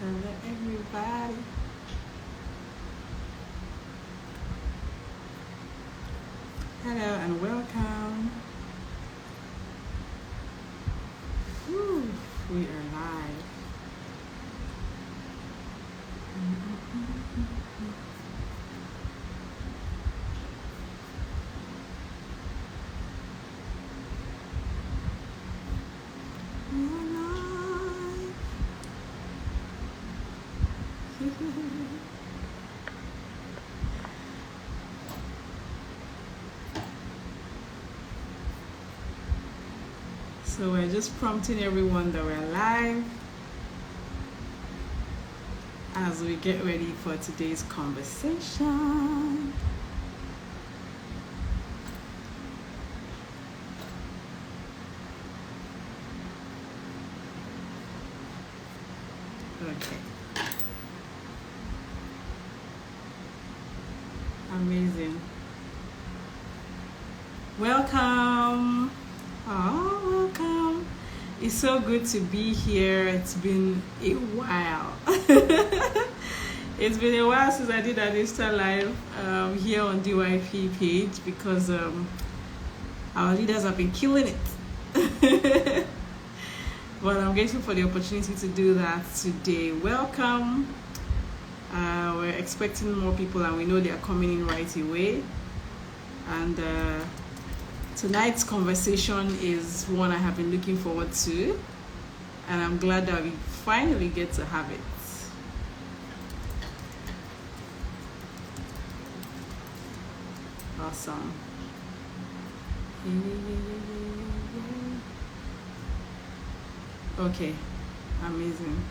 Hello, everybody. Hello and welcome. Woo, we are live. We are live. So we're just prompting everyone that we're live as we get ready for today's conversation. Okay. Amazing. Welcome. Oh, welcome. It's so good to be here. It's been a while. It's been a while since I did an Insta Live here on DYP page because our leaders have been killing it. But I'm grateful for the opportunity to do that today. Welcome. We're expecting more people and we know they are coming in right away. And tonight's conversation is one I have been looking forward to. And I'm glad that we finally get to have it. Awesome. Okay, amazing.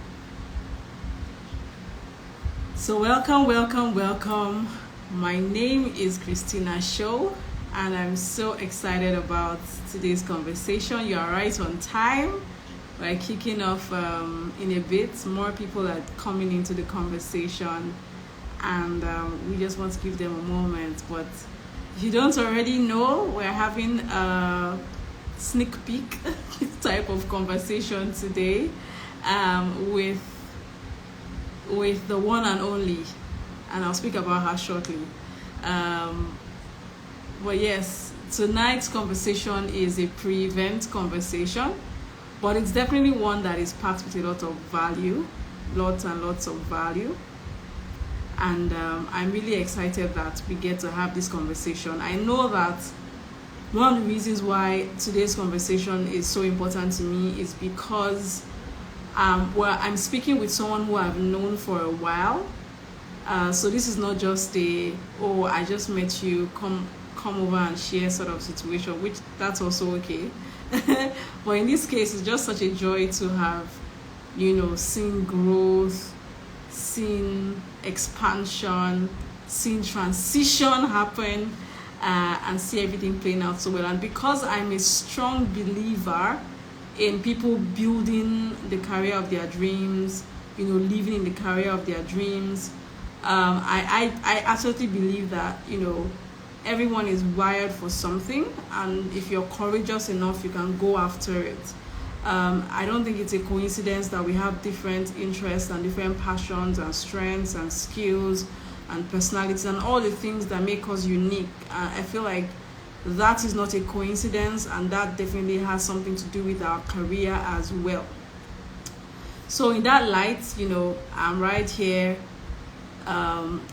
So welcome. My name is Christina Show, and I'm so excited about today's conversation. You are right on time. We're kicking off in a bit. More people are coming into the conversation, and we just want to give them a moment. But if you don't already know, we're having a sneak peek type of conversation today with the one and only, and I'll speak about her shortly. But yes, tonight's conversation is a pre-event conversation, but it's definitely one that is packed with a lot of value, lots and lots of value. And I'm really excited that we get to have this conversation. I know that one of the reasons why today's conversation is so important to me is because I'm speaking with someone who I've known for a while. So this is not just I just met you, come over and share sort of situation, which that's also okay. But in this case, it's just such a joy to have, seen growth, seen expansion, seen transition happen, and see everything playing out so well. And because I'm a strong believer in people building the career of their dreams, living in the career of their dreams, I absolutely believe that, everyone is wired for something, and if you're courageous enough, you can go after it. I don't think it's a coincidence that we have different interests and different passions and strengths and skills and personalities and all the things that make us unique. I feel like that is not a coincidence, and that definitely has something to do with our career as well. So in that light, I'm right here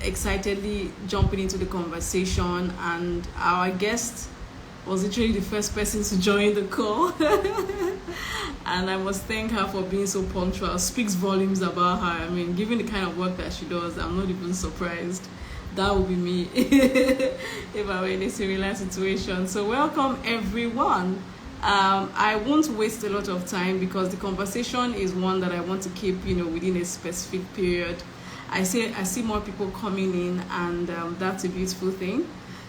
excitedly jumping into the conversation, and our guest was literally the first person to join the call. And I must thank her for being so punctual. Speaks volumes about her. I mean, given the kind of work that she does, I'm not even surprised. That would be me if I were in a similar situation. So welcome everyone. I won't waste a lot of time because the conversation is one that I want to keep, within a specific period. I see more people coming in, and that's a beautiful thing.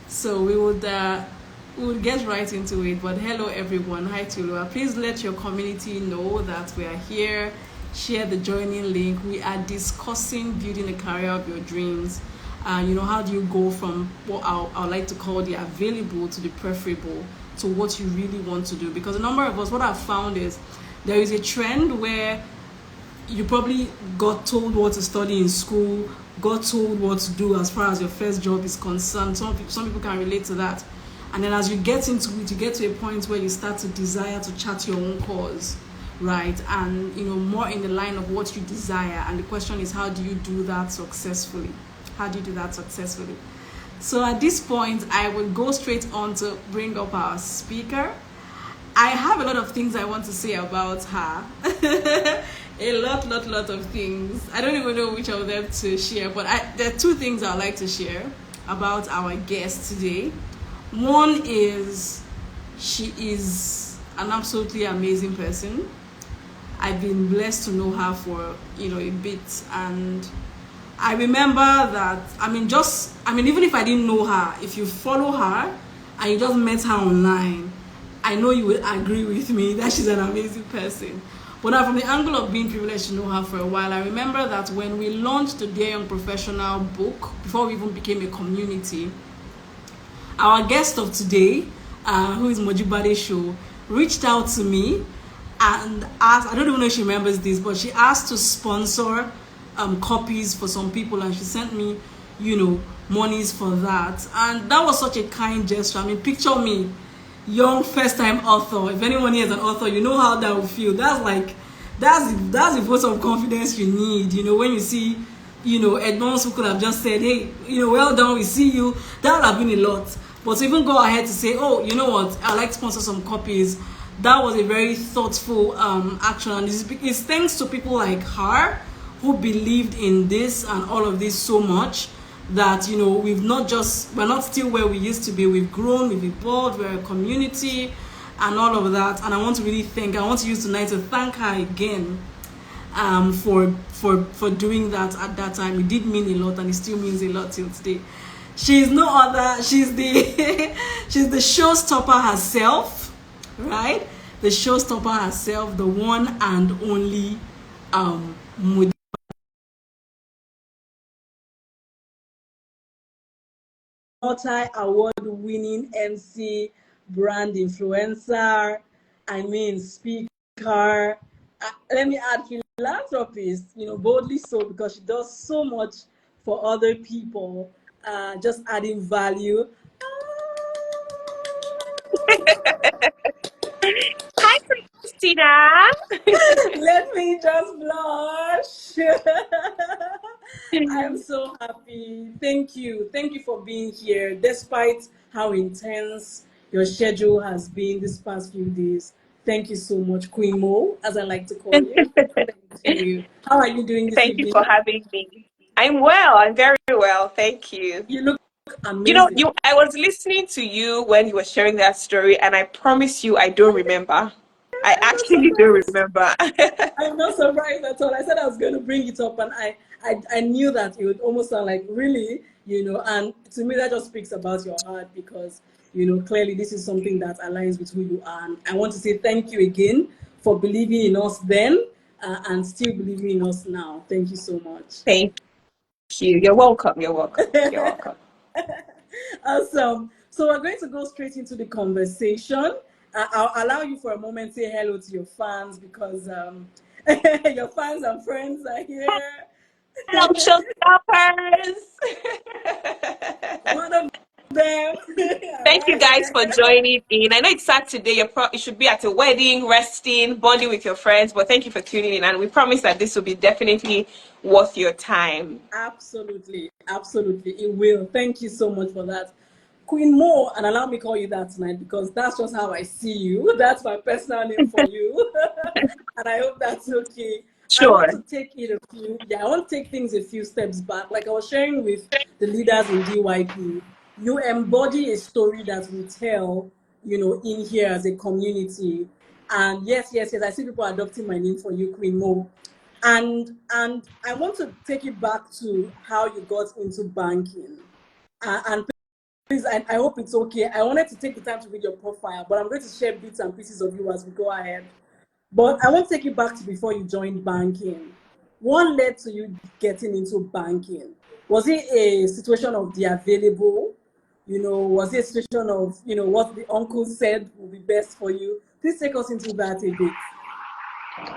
So we'll get right into it. But hello everyone. Hi Tulua. Please let your community know that we are here. Share the joining link. We are discussing building a career of your dreams. How do you go from what I like to call the available to the preferable to what you really want to do? Because a number of us, what I've found is there is a trend where you probably got told what to study in school, got told what to do as far as your first job is concerned. Some people can relate to that. And then as you get into it, you get to a point where you start to desire to chart your own course, right? And more in the line of what you desire. And the question is, how do you do that successfully? How do you do that successfully? So at this point, I will go straight on to bring up our speaker. I have a lot of things I want to say about her. A lot of things. I don't even know which of them to share, but there are two things I'd like to share about our guest today. One is she is an absolutely amazing person. I've been blessed to know her for a bit, and I remember that even if I didn't know her, if you follow her and you just met her online, I know you will agree with me that she's an amazing person. But now, from the angle of being privileged to know her for a while, I remember that when we launched the Dear Young Professional book, before we even became a community, our guest of today, who is Mojibade Show, reached out to me and asked, I don't even know if she remembers this, but she asked to sponsor copies for some people, and she sent me, monies for that. And that was such a kind gesture. I mean, picture me, young first-time author. If anyone here is an author, you know how that would feel. That's the vote of confidence you need. When you see, Edmonds who could have just said, hey, well done, we see you. That would have been a lot. But to even go ahead to say, oh, you know what, I'd like to sponsor some copies, that was a very thoughtful action. And it's thanks to people like her who believed in this and all of this so much that we're not still where we used to be. We've grown, we've evolved, we're a community and all of that. And I want to use tonight to thank her again for doing that at that time. It did mean a lot, and it still means a lot till today. She's no other, she's the she's the showstopper herself, right? The showstopper herself, the one and only multi-award-winning MC, brand influencer, speaker. Let me add philanthropist, boldly so, because she does so much for other people, just adding value. Hi, Christina. Let me just blush. I am so happy. Thank you. Thank you for being here, despite how intense your schedule has been these past few days. Thank you so much, Queen Mo, as I like to call you. Thank you. How are you doing this Thank you evening? for having me. I'm well. I'm very well. Thank you. You look amazing. I was listening to you when you were sharing that story, and I promise you, I don't remember. I I'm not actually don't surprised. remember. I'm not surprised at all. I said I was going to bring it up, and I knew that it would almost sound like really, and to me that just speaks about your heart, because clearly this is something that aligns with who you are. And I want to say thank you again for believing in us then, and still believing in us now. Thank you so much. Thank you. You're welcome. You're welcome. You're welcome. Awesome. So we're going to go straight into the conversation. I'll allow you for a moment to say hello to your fans, because your fans and friends are here. Hello, showstoppers. One of them. All Thank you right. guys for joining in. I know it's Saturday. You should be at a wedding, resting, bonding with your friends, but thank you for tuning in. And we promise that this will be definitely worth your time. Absolutely. Absolutely. It will. Thank you so much for that. Queen Mo, and allow me call you that tonight, because that's just how I see you. That's my personal name for you. And I hope that's okay. I Sure. want to take I want to take things a few steps back. Like I was sharing with the leaders in DYP, you embody a story that we tell, in here as a community. And yes, I see people adopting my name for you, Queen Mo. And I want to take it back to how you got into banking. And please, I hope it's okay. I wanted to take the time to read your profile, but I'm going to share bits and pieces of you as we go ahead. But I want to take you back to before you joined banking. What led to you getting into banking? Was it a situation of the available? Was it a situation of, what the uncle said would be best for you? Please take us into that a bit.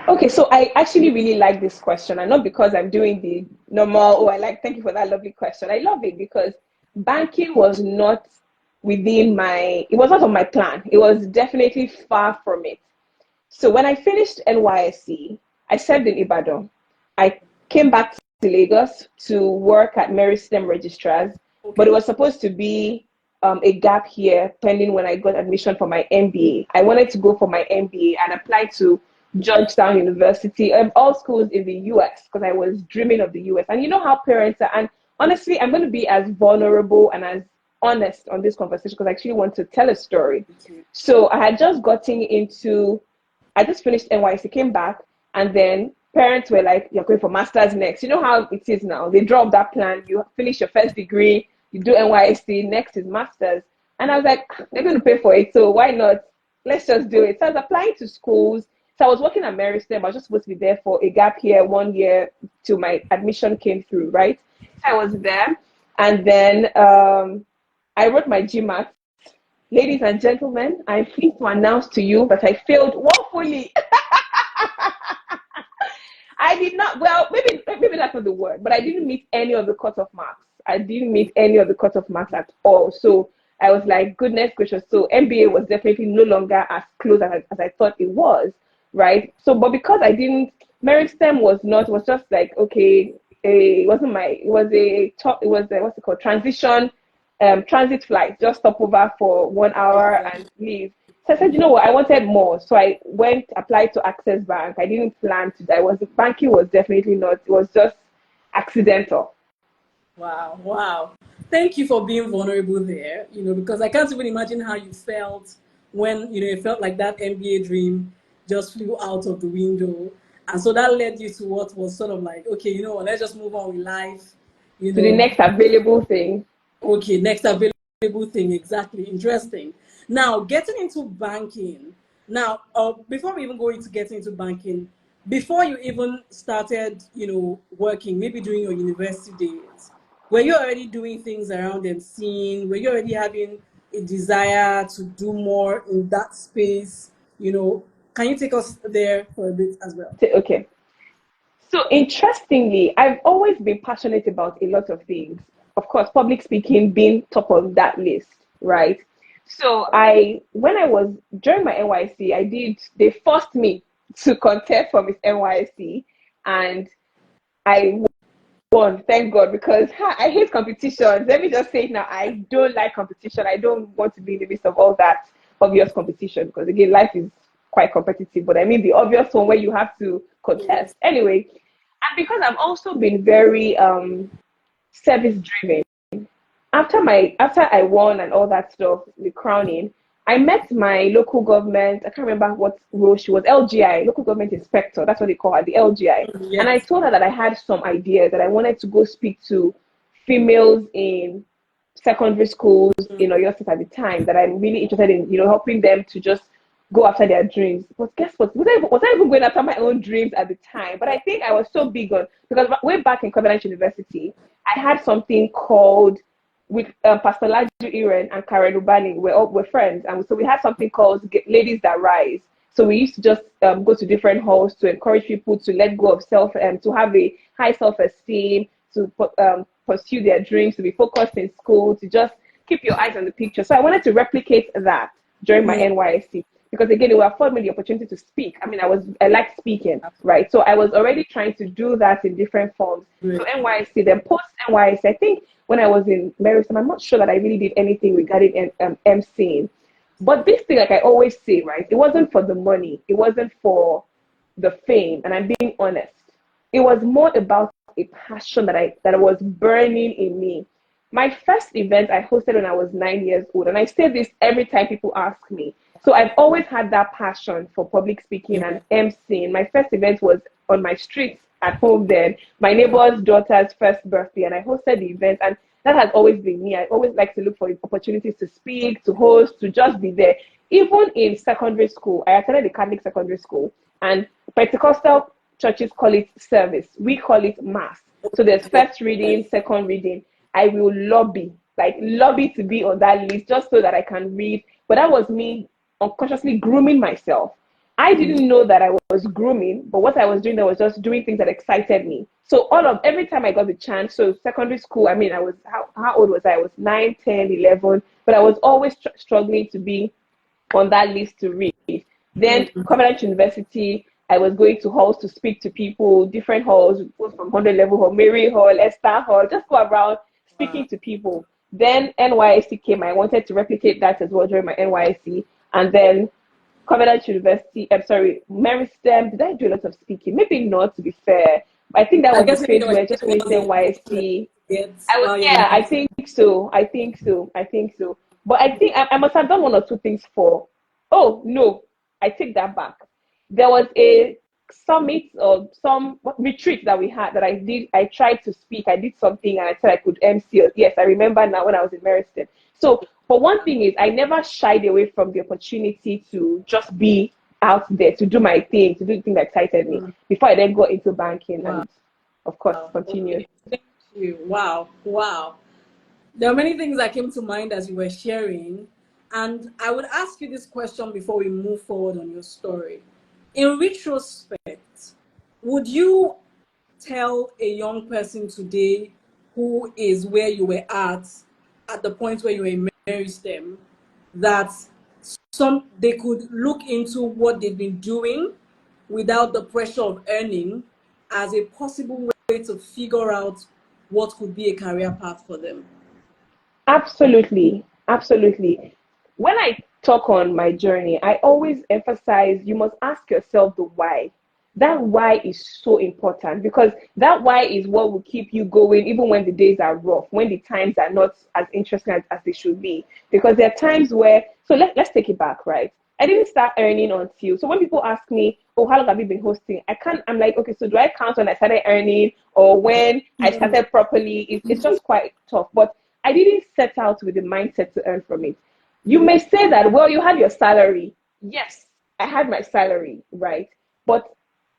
Okay, so I actually really like this question, and not because I'm doing the normal, oh, I like, thank you for that lovely question. I love it because banking was not it was not on my plan. It was definitely far from it. So when I finished NYSC, I served in Ibadan. I came back to Lagos to work at Mary STEM registrars, but it Okay. was supposed to be a gap here pending when I got admission for my MBA. I wanted to go for my MBA and apply to Georgetown University, all schools in the US because I was dreaming of the US. And you know how parents are. And honestly, I'm going to be as vulnerable and as honest on this conversation because I actually want to tell a story. So I had just gotten into I just finished NYC, came back, and then parents were like, "You're going for masters next." You know how it is now. They drop that plan. You finish your first degree, you do NYC, next is masters. And I was like, they're going to pay for it, so why not? Let's just do it. So I was applying to schools. So I was working at Mary STEM. I was just supposed to be there for a gap year, 1 year till my admission came through, right? So I was there, and then I wrote my GMAT. Ladies and gentlemen, I'm pleased to announce to you that I failed woefully. I did not, well, maybe that's not the word, but I didn't meet any of the cutoff marks. I didn't meet any of the cutoff marks at all. So I was like, goodness gracious. So MBA was definitely no longer as close as I thought it was, right? So, but because I didn't, merit STEM was not, was just like, okay, it wasn't my, it was a top, it was a, what's it called, transit flight, just stop over for 1 hour and leave. So I said, you know what, I wanted more. So I went, applied to Access Bank. I didn't plan to, banking was definitely not, it was just accidental. Wow, wow. Thank you for being vulnerable there, because I can't even imagine how you felt when, it felt like that MBA dream just flew out of the window. And so that led you to what was sort of like, okay, let's just move on with life, you To the know. next available thing. Okay, next available thing, exactly. Interesting. Now, getting into banking. Now, before we even go into getting into banking, before you even started, working, maybe during your university days, were you already doing things around them scene? Were you already having a desire to do more in that space? Can you take us there for a bit as well? Okay. So interestingly, I've always been passionate about a lot of things. Of course, public speaking being top of that list, right? So when I was during my NYC, they forced me to contest for Miss NYC, and I won, thank God, because I hate competitions. Let me just say it now, I don't like competition. I don't want to be in the midst of all that obvious competition because again, life is quite competitive. But I mean the obvious one where you have to Yes. contest. Anyway, and because I've also been very service driven, after I won and all that stuff, the crowning, I met my local government. I can't remember what role she was. LGI, local government inspector. That's what they call her, the LGI. And I Yes. told her that I had some ideas that I wanted to go speak to females in secondary schools in Oyo State at the time. That I'm really interested in, helping them to just go after their dreams. But guess what? Was I even going after my own dreams at the time? But I think I was so big on because way back in Covenant University, I had something called with Pastor Laju Iren and Karen Ubani, we're friends, and so we had something called Ladies That Rise. So we used to just go to different halls to encourage people to let go of to have a high self-esteem, to pursue their dreams, to be focused in school, to just keep your eyes on the picture. So I wanted to replicate that during my Mm, NYSC because again, it will afford me the opportunity to speak. I mean, I like speaking, right? So I was already trying to do that in different forms. So great. NYSC, then post NYSC, I think when I was in Maryland, I'm not sure that I really did anything regarding MCing. But this thing, like I always say, right, it wasn't for the money, it wasn't for the fame, and I'm being honest. It was more about a passion that was burning in me. My first event I hosted when I was 9 years old, and I say this every time people ask me. So I've always had that passion for public speaking and emceeing. My first event was on my street at home then, my neighbor's daughter's first birthday, and I hosted the event. And that has always been me. I always like to look for opportunities to speak, to host, to just be there. Even in secondary school, I attended a Catholic secondary school, and Pentecostal churches call it service. We call it mass. So there's first reading, second reading. I will lobby to be on that list just so that I can read. But that was me unconsciously grooming myself. I didn't know that I was grooming, but what I was doing, I was just doing things that excited me. So every time I got the chance, so secondary school, I mean, I was, how old was I? I was 9, 10, 11, but I was always struggling to be on that list to read. Then Covenant University, I was going to halls to speak to people, different halls, both from 100 level hall, Mary Hall, Esther Hall, just go around speaking to people. Then NYSC came. I wanted to replicate that as well during my NYSC. And then Covenant University, I'm sorry, Meristem. Did I do a lot of speaking? Maybe not, to be fair. I think that I was the guess maybe phase there was where I just finished NYSC. I was, while you're in yeah, I university. think so. I think so. I think so. But I think I must have done one or two things for. Oh no, I take that back. There was a summit or some retreat that we had that I did. I tried to speak. I did something and I said I could MC. Yes, I remember now when I was in Meristem. So, but one thing is, I never shied away from the opportunity to just be out there, to do my thing, to do the thing that excited me before I then got into banking Wow. and, of course, Okay. continued. Thank you. Wow. Wow. There are many things that came to mind as you were sharing. And I would ask you this question before we move forward on your story. In retrospect, would you tell a young person today who is where you were at the point where you were in Mary STEM, that they could look into what they've been doing without the pressure of earning as a possible way to figure out what could be a career path for them? Absolutely, absolutely. When I talk on my journey, I always emphasize you must ask yourself the why. That why is so important because that why is what will keep you going even when the days are rough, when the times are not as interesting as they should be. Because there are times where, so let's take it back, right? I didn't start earning until, so when people ask me, oh, how long have you been hosting? I'm like, okay, so do I count when I started earning or when I started properly? It's just quite tough. But I didn't set out with the mindset to earn from it. You may say that, well, you had your salary. Yes, I had my salary, right? But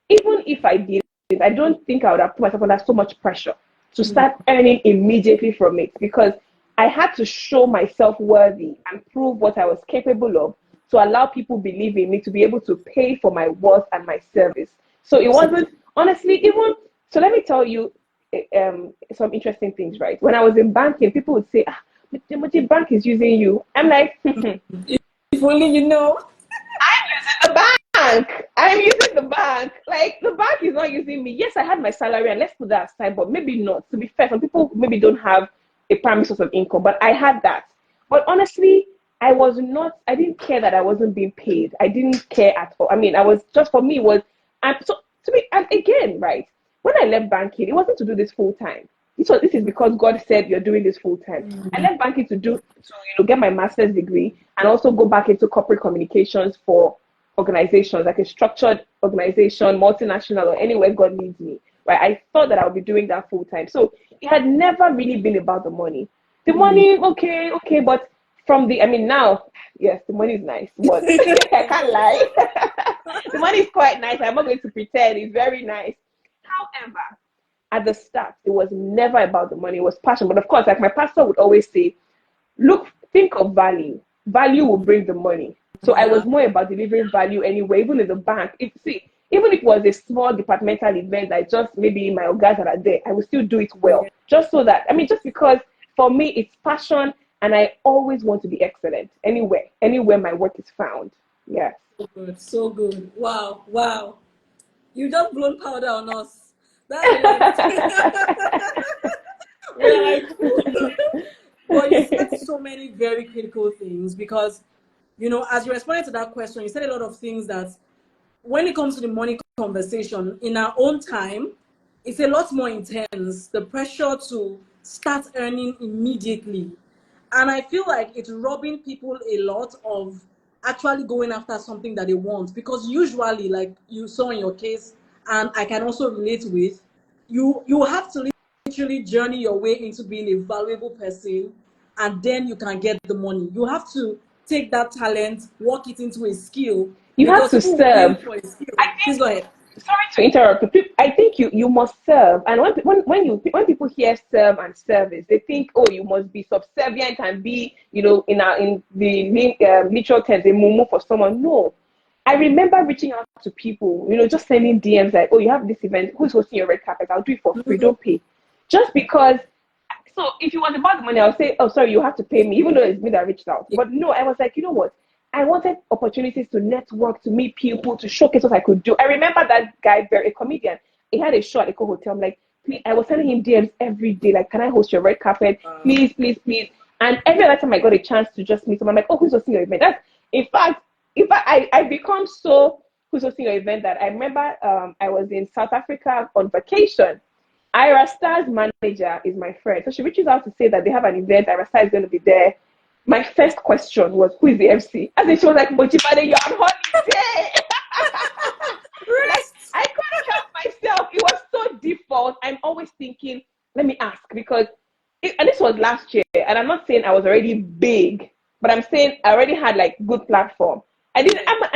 even if I did, I don't think I would have put myself under so much pressure to start earning immediately from it because I had to show myself worthy and prove what I was capable of to allow people believe in me to be able to pay for my worth and my service. So it wasn't honestly even. So let me tell you some interesting things. Right when I was in banking, people would say, "Ah, the bank is using you." I'm like, If only you know. the bank. I'm using the bank. Like the bank is not using me. Yes, I had my salary, and let's put that aside. But maybe not. To be fair, some people maybe don't have a primary source of income, but I had that. But honestly, I was not. I didn't care that I wasn't being paid. I didn't care at all. I mean, I was just for me was. And so to me, and again, right when I left banking, it wasn't to do this full time. This is because God said you're doing this full time. I left banking to get my master's degree and also go back into corporate communications for organizations, like a structured organization, multinational, or anywhere God needs me. Right? I thought that I would be doing that full time. So it had never really been about the money. The money, okay, but I mean, now, yes, the money is nice, but I can't lie. The money is quite nice. I'm not going to pretend. It's very nice. However, at the start, it was never about the money. It was passion. But of course, like my pastor would always say, look, think of value. Value will bring the money. So I was Yeah. more about delivering value anyway, even in the bank. Even if it was a small departmental event that just maybe my guys that are there, I would still do it well. Just so that, I mean, just because for me it's passion and I always want to be excellent anywhere my work is found. Yeah. So good. So good. Wow. Wow. You just blown powder on us. That's a lot. We're like, but you said so many very critical things because, as you responded to that question, you said a lot of things that when it comes to the money conversation, in our own time, it's a lot more intense. The pressure to start earning immediately. And I feel like it's robbing people a lot of actually going after something that they want. Because usually, like you saw in your case, and I can also relate with, you have to literally journey your way into being a valuable person, and then you can get the money. You have to take that talent, work it into a skill, You have because to people will pay you serve. for a skill. I Please think, go ahead. sorry to interrupt, but I think you must serve. And when people hear serve and service, they think, oh, you must be subservient and be, in the literal terms, a mumu for someone. No, I remember reaching out to people, just sending DMs like, oh, you have this event, who's hosting your red carpet? I'll do it for free, don't pay. Just because, so if it was about the money, I'll say, oh, sorry, you have to pay me, even though it's me that reached out. But no, I was like, you know what? I wanted opportunities to network, to meet people, to showcase what I could do. I remember that guy, a comedian, he had a show at Eco Hotel. I'm like, please, I was sending him DMs every day, like, can I host your red carpet? Please, please, please. And every other time I got a chance to just meet him, I'm like, oh, who's hosting your event? In fact, I become so who's hosting your event that I remember I was in South Africa on vacation. Ira Star's manager is my friend. So she reaches out to say that they have an event, Ira Star is going to be there. My first question was, who is the MC? And then she was like, Mojibade, you're on holiday. Like, I couldn't help myself. It was so default. I'm always thinking, let me ask, because, and this was last year, and I'm not saying I was already big, but I'm saying I already had like good platform. And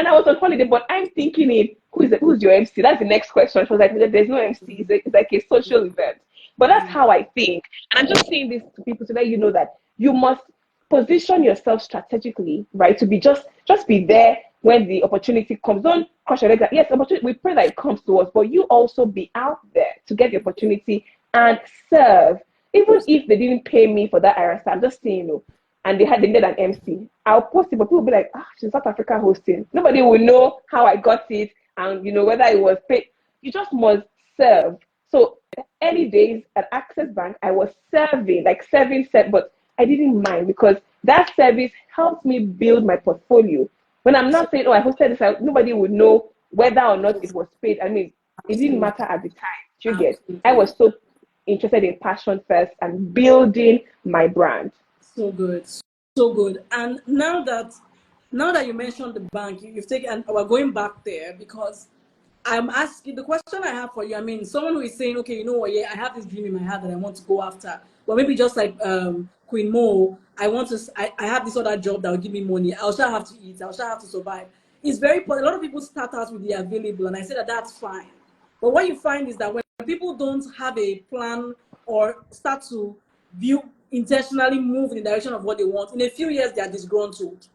I was on holiday, but I'm thinking, who's your MC? That's the next question. She was like, there's no MC. It's like a social event. But that's how I think. And I'm just saying this to people to let you know that you must position yourself strategically, right? To be just be there when the opportunity comes. Don't crush your leg. Yes, opportunity. We pray that it comes to us, but you also be out there to get the opportunity and serve. Even if they didn't pay me for that IRS, I'm just saying, and they needed an MC. I'll post it, but people will be like, she's South Africa hosting. Nobody will know how I got it and whether it was paid. You just must serve. So early days at Access Bank, I was serving, but I didn't mind because that service helped me build my portfolio. When I'm not saying, I hosted this, nobody would know whether or not it was paid. I mean, it didn't matter at the time. You get? I was so interested in passion first and building my brand. So good, so good. And now that you mentioned the bank, you've taken, and we're going back there because I'm asking the question I have for you. I mean, someone who is saying, okay, you know what, yeah, I have this dream in my heart that I want to go after. But maybe just like Queen Mo, I have this other job that will give me money. I'll sure have to eat. I'll sure have to survive. It's very, a lot of people start out with the available, and I say that that's fine. But what you find is that when people don't have a plan or start to intentionally move in the direction of what they want, in a few years they are disgruntled.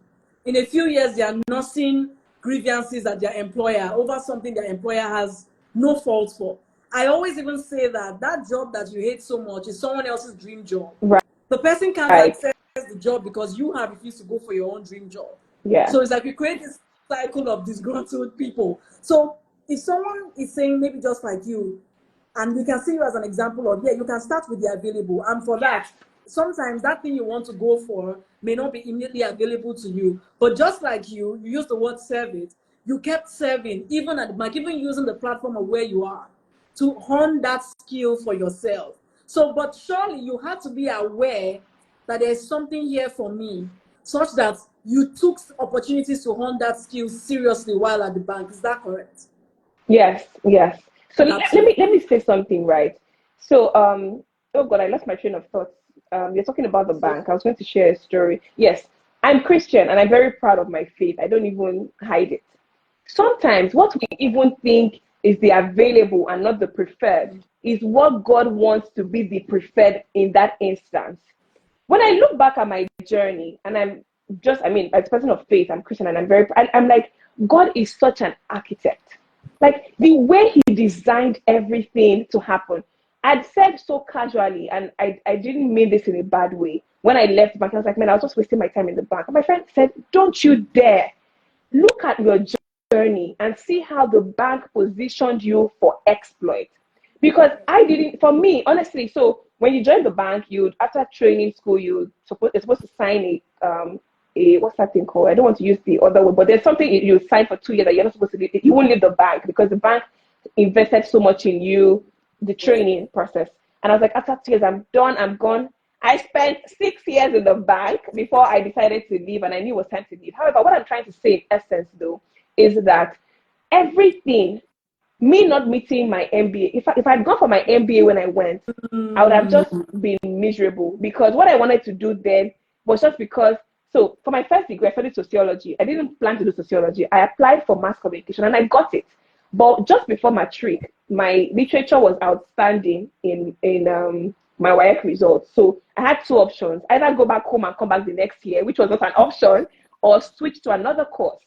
In a few years they are nursing grievances at their employer over something their employer has no fault for. I always even say that job that you hate so much is someone else's dream job. Right. The person can't access the job because you have refused to go for your own dream job. Yeah. So it's like we create this cycle of disgruntled people. So if someone is saying maybe just like you, and we can see you as an example of, you can start with the available. And for that, sometimes that thing you want to go for may not be immediately available to you. But just like you use the word serve it, you kept serving, even at the bank, even using the platform of where you are to hone that skill for yourself. So, but surely you have to be aware that there's something here for me, such that you took opportunities to hone that skill seriously while at the bank. Is that correct? Yes. So let me say something, right? So oh God, I lost my train of thought. You're talking about the bank. I was going to share a story. Yes, I'm Christian and I'm very proud of my faith. I don't even hide it. Sometimes what we even think is the available and not the preferred is what God wants to be the preferred in that instance. When I look back at my journey, and as a person of faith, I'm Christian, and I'm like, God is such an architect. Like the way he designed everything to happen. I'd said so casually, and I didn't mean this in a bad way. When I left the bank, I was like, man, I was just wasting my time in the bank. And my friend said, don't you dare. Look at your journey and see how the bank positioned you for exploit. Because for me, honestly, so when you join the bank, after training school, you're supposed to sign what's that thing called? I don't want to use the other word, but there's something you sign for 2 years that you're not supposed to leave. You won't leave the bank because the bank invested so much in you, the training process. And I was like, after 2 years, I'm done, I'm gone. I spent 6 years in the bank before I decided to leave, and I knew it was time to leave. However, what I'm trying to say in essence, though, is that everything, me not meeting my MBA, if I'd gone for my MBA when I went, I would have just been miserable because what I wanted to do then was just because. So for my first degree, I studied sociology. I didn't plan to do sociology. I applied for mass communication and I got it. But just before matric, my literature was outstanding in my WAEC results. So I had two options: either go back home and come back the next year, which was not an option, or switch to another course,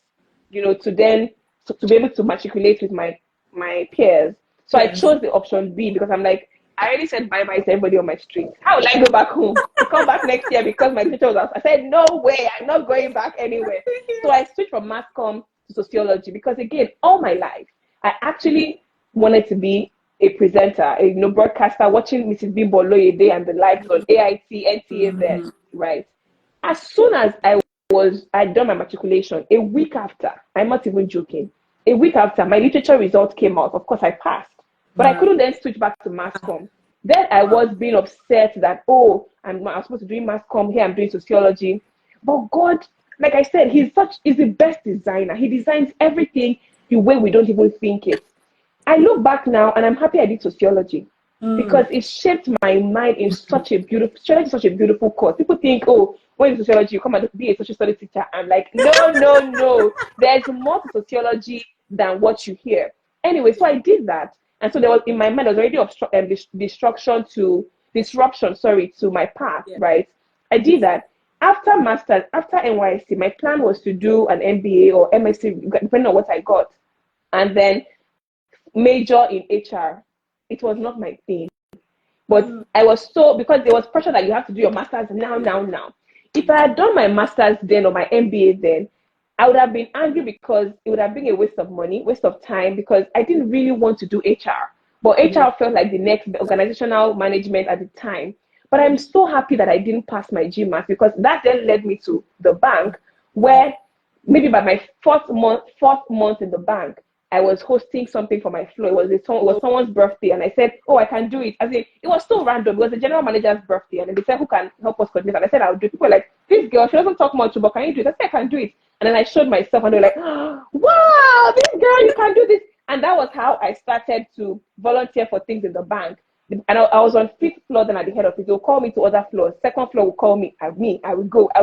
to then to be able to matriculate with my peers. So I Yes. chose the option B because I'm like, I already said bye bye to everybody on my street. How will I go back home to come back next year because my teacher was out? I said, no way, I'm not going back anywhere. So I switched from mass comm to sociology because again, all my life, I actually wanted to be a presenter, a broadcaster, watching Mrs. Bimbo Loyede and the likes on AIT, NTA then, right? As soon as I'd done my matriculation, a week after, I'm not even joking, a week after, my literature results came out. Of course, I passed. But I Wow. couldn't then switch back to mass comm. Then I was being upset that, oh, I'm supposed to do mass comm, here I'm doing sociology. But God, like I said, he's the best designer. He designs everything the way we don't even think it. I look back now and I'm happy I did sociology because it shaped my mind in such a beautiful course. People think, oh, when you sociology, you come and be a social studies teacher. I'm like, no, no, no. There's more to sociology than what you hear. Anyway, so I did that. And so there was in my mind, there was already disruption to my path, Yeah. right? I did that. After masters, after NYC, my plan was to do an MBA or MSc, depending on what I got. And then major in HR. It was not my thing. But I was because there was pressure that you have to do your master's now. If I had done my master's then or my MBA then, I would have been angry because it would have been a waste of money, waste of time, because I didn't really want to do HR. But HR felt like the next organizational management at the time. But I'm so happy that I didn't pass my GMAT because that then led me to the bank where maybe by my fourth month in the bank, I was hosting something for my floor. It was someone's birthday, and I said, "Oh, I can do it." I mean, it was so random. It was the general manager's birthday, and then they said, "Who can help us coordinate?" And I said, "I'll do it." People were like, "This girl, she doesn't talk much, but can you do it?" I said, "I can do it." And then I showed myself, and they were like, oh, "Wow, this girl, you can do this!" And that was how I started to volunteer for things in the bank. And I was on fifth floor, then at the head office. They'll call me to other floors. Second floor will call me. I would go. I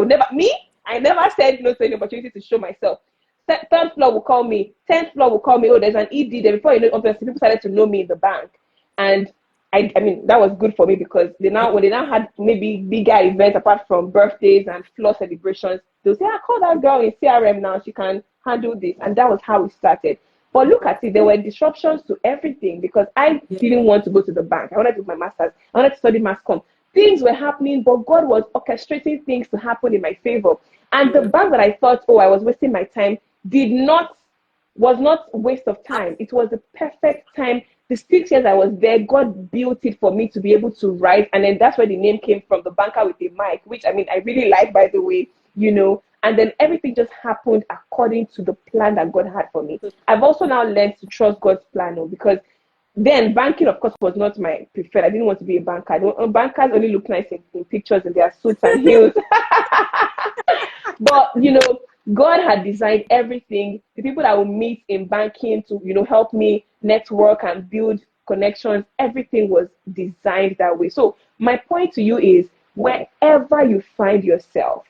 never said no to any opportunity to show myself. Third floor will call me. 10th floor will call me. Oh, there's an ED there. Before you know, obviously, people started to know me in the bank. And I mean, that was good for me because when they now had maybe bigger events apart from birthdays and floor celebrations, they'll say, I call that girl in CRM now. She can handle this. And that was how it started. But look at it. There were disruptions to everything because I didn't want to go to the bank. I wanted to do my master's. I wanted to study mass comm. Things were happening, but God was orchestrating things to happen in my favor. And the bank that I thought, oh, I was wasting my time, was not waste of time. It was the perfect time. The 6 years I was there, God built it for me to be able to write. And then that's where the name came from, the banker with a mic, which I mean, I really like, by the way, and then everything just happened according to the plan that God had for me. I've also now learned to trust God's plan, because then banking, of course, was not my preferred. I didn't want to be a banker. Bankers only look nice in pictures in their suits and heels. But, God had designed everything. The people that will meet in banking to, help me network and build connections, everything was designed that way. So my point to you is, wherever you find yourself,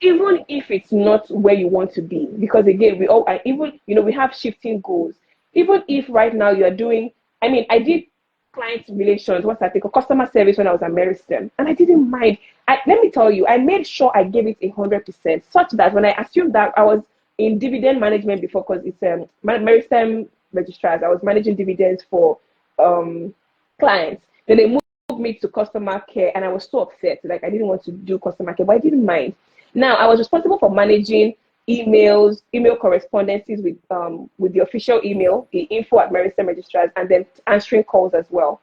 even if it's not where you want to be, because again, we have shifting goals. Even if right now you're doing, I did client relations, what's that, customer service when I was at Meristem, and I didn't mind. Let me tell you, I made sure I gave it 100%, such that when I assumed that I was in dividend management before, because it's Meristem registrars, I was managing dividends for clients. Then they moved me to customer care, and I was so upset. Like, I didn't want to do customer care, but I didn't mind. Now I was responsible for managing email correspondences with the official email, the info at Meristem registrars, and then answering calls as well.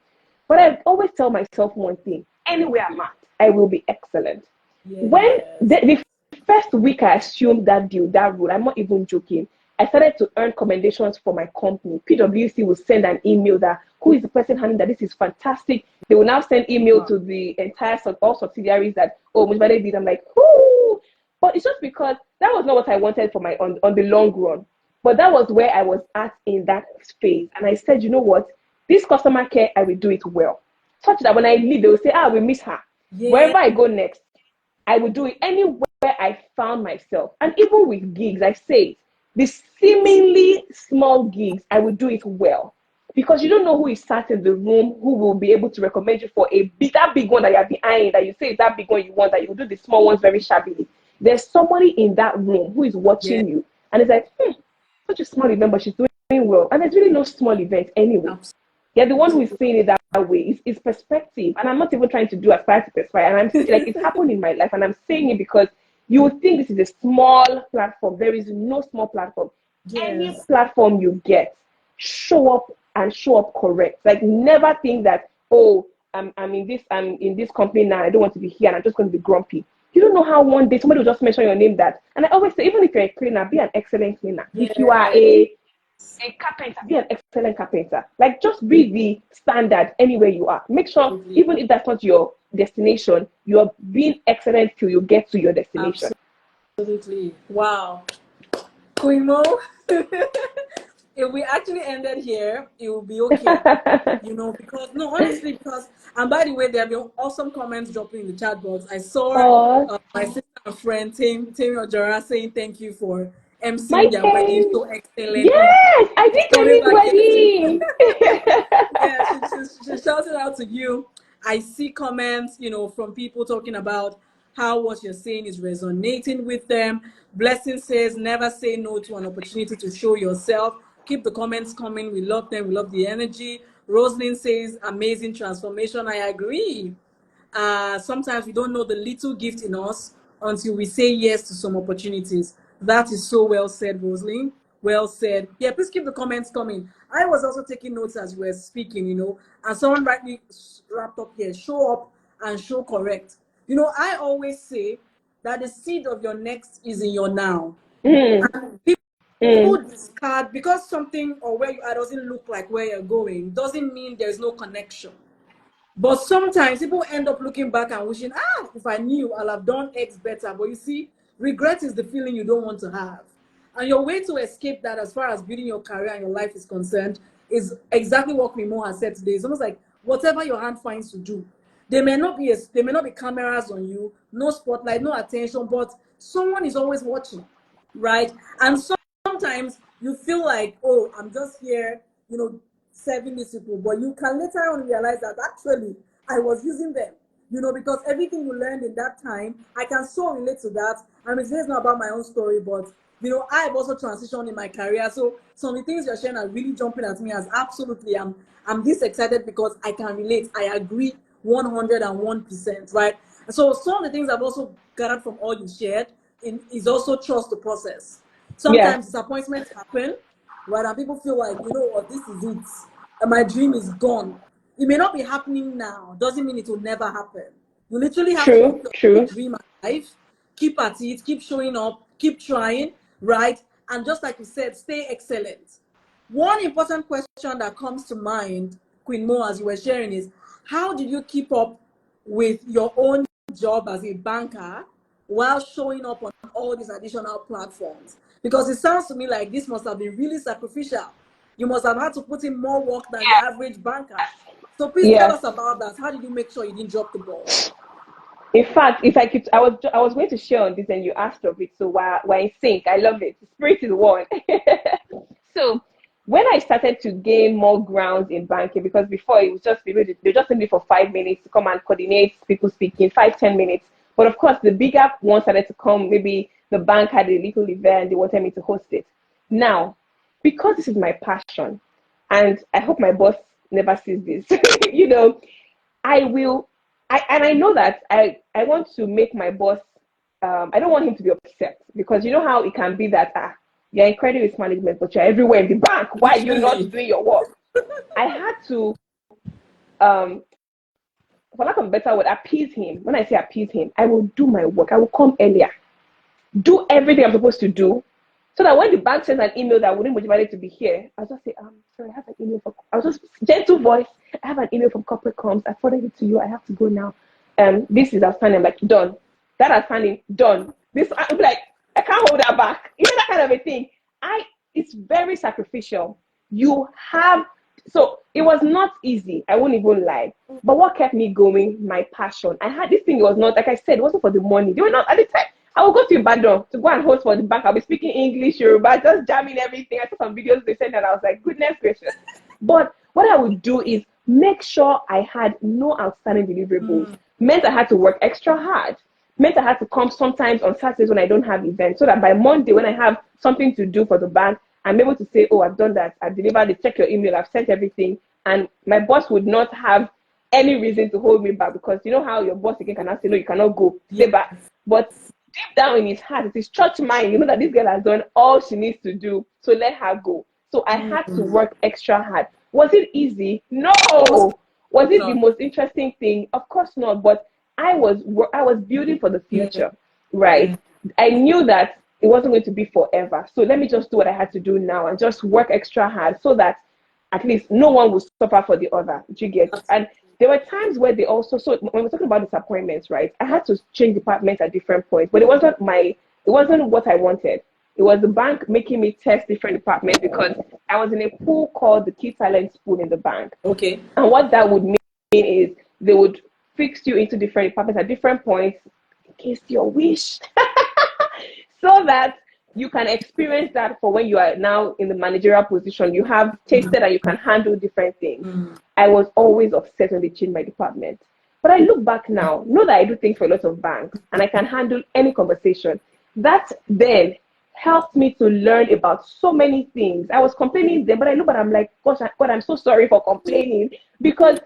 But I always tell myself one thing: anywhere I'm at, I will be excellent. Yes. When the first week I assumed that role, I'm not even joking, I started to earn commendations for my company. PwC will send an email that, who is the person handling that? This is fantastic. They will now send email to the entire all subsidiaries that, oh, Mojibade did. I'm like, whoo! But it's just because that was not what I wanted for on the long run. But that was where I was at in that phase. And I said, you know what? This customer care, I will do it well. Such that when I leave, they will say, we miss her. Yeah. Wherever I go next, I will do it anywhere I found myself. And even with gigs, I say, the seemingly small gigs, I will do it well. Because you don't know who is sat in the room who will be able to recommend you for that big one that you are behind, that you say is that big one you want, that you will do the small ones very shabbily. There's somebody in that room who is watching you. And it's like, such a small event, but she's doing well. And there's really no small event anyway. Absolutely. You're the one who is seeing it that way. It's perspective. And I'm not even trying to do aspire to perspire. And I'm like, it's happened in my life. And I'm saying it because you would think this is a small platform. There is no small platform. Any Yes. platform you get, show up and show up correct. Like, never think that, oh, I'm in this company now. I don't want to be here and I'm just going to be grumpy. You don't know how one day somebody will just mention your name that. And I always say, even if you're a cleaner, be an excellent cleaner. Yes. If you are a carpenter, be an excellent carpenter. Like, just be the standard anywhere you are. Make sure, even if that's not your destination, you're being excellent till you get to your destination. Absolutely. Wow. Queen Mo, if we actually ended here, it will be okay. Because no, honestly, because and by the way, there have been awesome comments dropping in the chat box. I saw my sister and friend Tammy Ojora saying thank you for emceeing their wedding so excellently. Yes, I did Tammy's wedding. Yeah, she shouted out to you. I see comments, from people talking about how what you're saying is resonating with them. Blessing says, never say no to an opportunity to show yourself. Keep the comments coming. We love them. We love the energy. Rosalind says, amazing transformation. I agree. Sometimes we don't know the little gift in us until we say yes to some opportunities. That is so well said, Rosalind. Well said. Yeah, please keep the comments coming. I was also taking notes as we were speaking, and someone rightly wrapped up here, show up and show correct. I always say that the seed of your next is in your now. And people discard because something or where you are doesn't look like where you're going, doesn't mean there's no connection. But sometimes people end up looking back and wishing, if I knew, I'll have done X better. But you see, regret is the feeling you don't want to have. And your way to escape that, as far as building your career and your life is concerned, is exactly what Mimo has said today. It's almost like whatever your hand finds to do. There may not be cameras on you, no spotlight, no attention, but someone is always watching, right? And sometimes you feel like, oh, I'm just here, serving these people, but you can later on realize that actually I was using them, because everything you learned in that time, I can so relate to that. And it's not about my own story, but I've also transitioned in my career. So some of the things you're sharing are really jumping at me as absolutely I'm this excited because I can relate. I agree 101%, right? So some of the things I've also gathered from all you shared is also trust the process. Sometimes disappointments happen, right? And people feel like, this is it. And my dream is gone. It may not be happening now. Doesn't mean it will never happen. You literally have to keep your dream alive, keep at it, keep showing up, keep trying, right? And just like you said, stay excellent. One important question that comes to mind, Queen Mo, as you were sharing, is how did you keep up with your own job as a banker while showing up on all these additional platforms? Because it sounds to me like this must have been really sacrificial. You must have had to put in more work than the average banker. So please tell us about that. How did you make sure you didn't drop the ball? In fact, if I could, I was going to share on this and you asked of it. So we're in sync. I love it. The spirit is one. So when I started to gain more grounds in banking, because before it was just they just need me for 5 minutes to come and coordinate people speaking, 5-10 minutes. But of course, the bigger ones started to come. Maybe the bank had a little event, they wanted me to host it. Now, because this is my passion, and I hope my boss never sees this, I will. I know that I want to make my boss. I don't want him to be upset because you know how it can be that you're in credit risk management, but you're everywhere in the bank. Why are you not doing your work? I had to, for lack of a better word, appease him. When I say appease him, I will do my work. I will come earlier, do everything I'm supposed to do, so that when the bank sends an email that wouldn't motivate to be here, I'll just say, sorry, I have an email from. I'll just gentle voice. I have an email from corporate comms. I forwarded it to you. I have to go now. This is outstanding. I'm like, done. That outstanding, done. This, I'm like, I can't hold that back. That kind of a thing. It's very sacrificial. So it was not easy. I won't even lie. But what kept me going? My passion. I had this thing. It was not, like I said, it wasn't for the money. They were not at the time. I will go to Ibadan to go and host for the bank. I'll be speaking English, Yoruba, just jamming everything. I saw some videos they sent and I was like, goodness gracious. But what I would do is make sure I had no outstanding deliverables. Meant I had to work extra hard. Meant I had to come sometimes on Saturdays when I don't have events, so that by Monday when I have something to do for the bank, I'm able to say, oh, I've done that, I've delivered it, check your email, I've sent everything. And my boss would not have any reason to hold me back, because you know how your boss again cannot say, no, you cannot go, stay back. But deep down in his heart, it is church mind, you know that this girl has done all she needs to do, so let her go. So I had to work extra hard. Was it easy? No. Was it the most interesting thing? Of course not. But I was building for the future, right? I knew that it wasn't going to be forever. So let me just do what I had to do now and just work extra hard, so that at least no one will suffer for the other. Do you get? And there were times where they also, so when we're talking about disappointments, right? I had to change departments at different points, but it wasn't what I wanted. It was the bank making me test different departments, because I was in a pool called the Key Talent Pool in the bank. Okay. And what that would mean is they would fix you into different departments at different points, in case your wish, so that you can experience that for when you are now in the managerial position. You have tasted that you can handle different things. I was always obsessed when they changed my department. But I look back now, know that I do things for a lot of banks and I can handle any conversation. That then helped me to learn about so many things. I was complaining then, but I look back, I'm like, gosh, God, I'm so sorry for complaining, because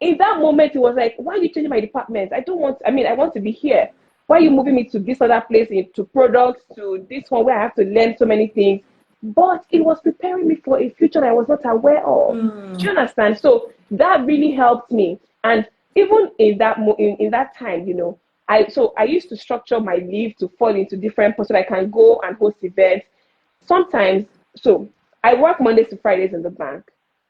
in that moment it was like, why are you changing my department? I want to be here. Why are you moving me to this other place, into products, to this one where I have to learn so many things? But it was preparing me for a future that I was not aware of. Do you understand? So that really helped me. And even in that time, I used to structure my leave to fall into different posts so that I can go and host events. Sometimes, so I work Mondays to Fridays in the bank.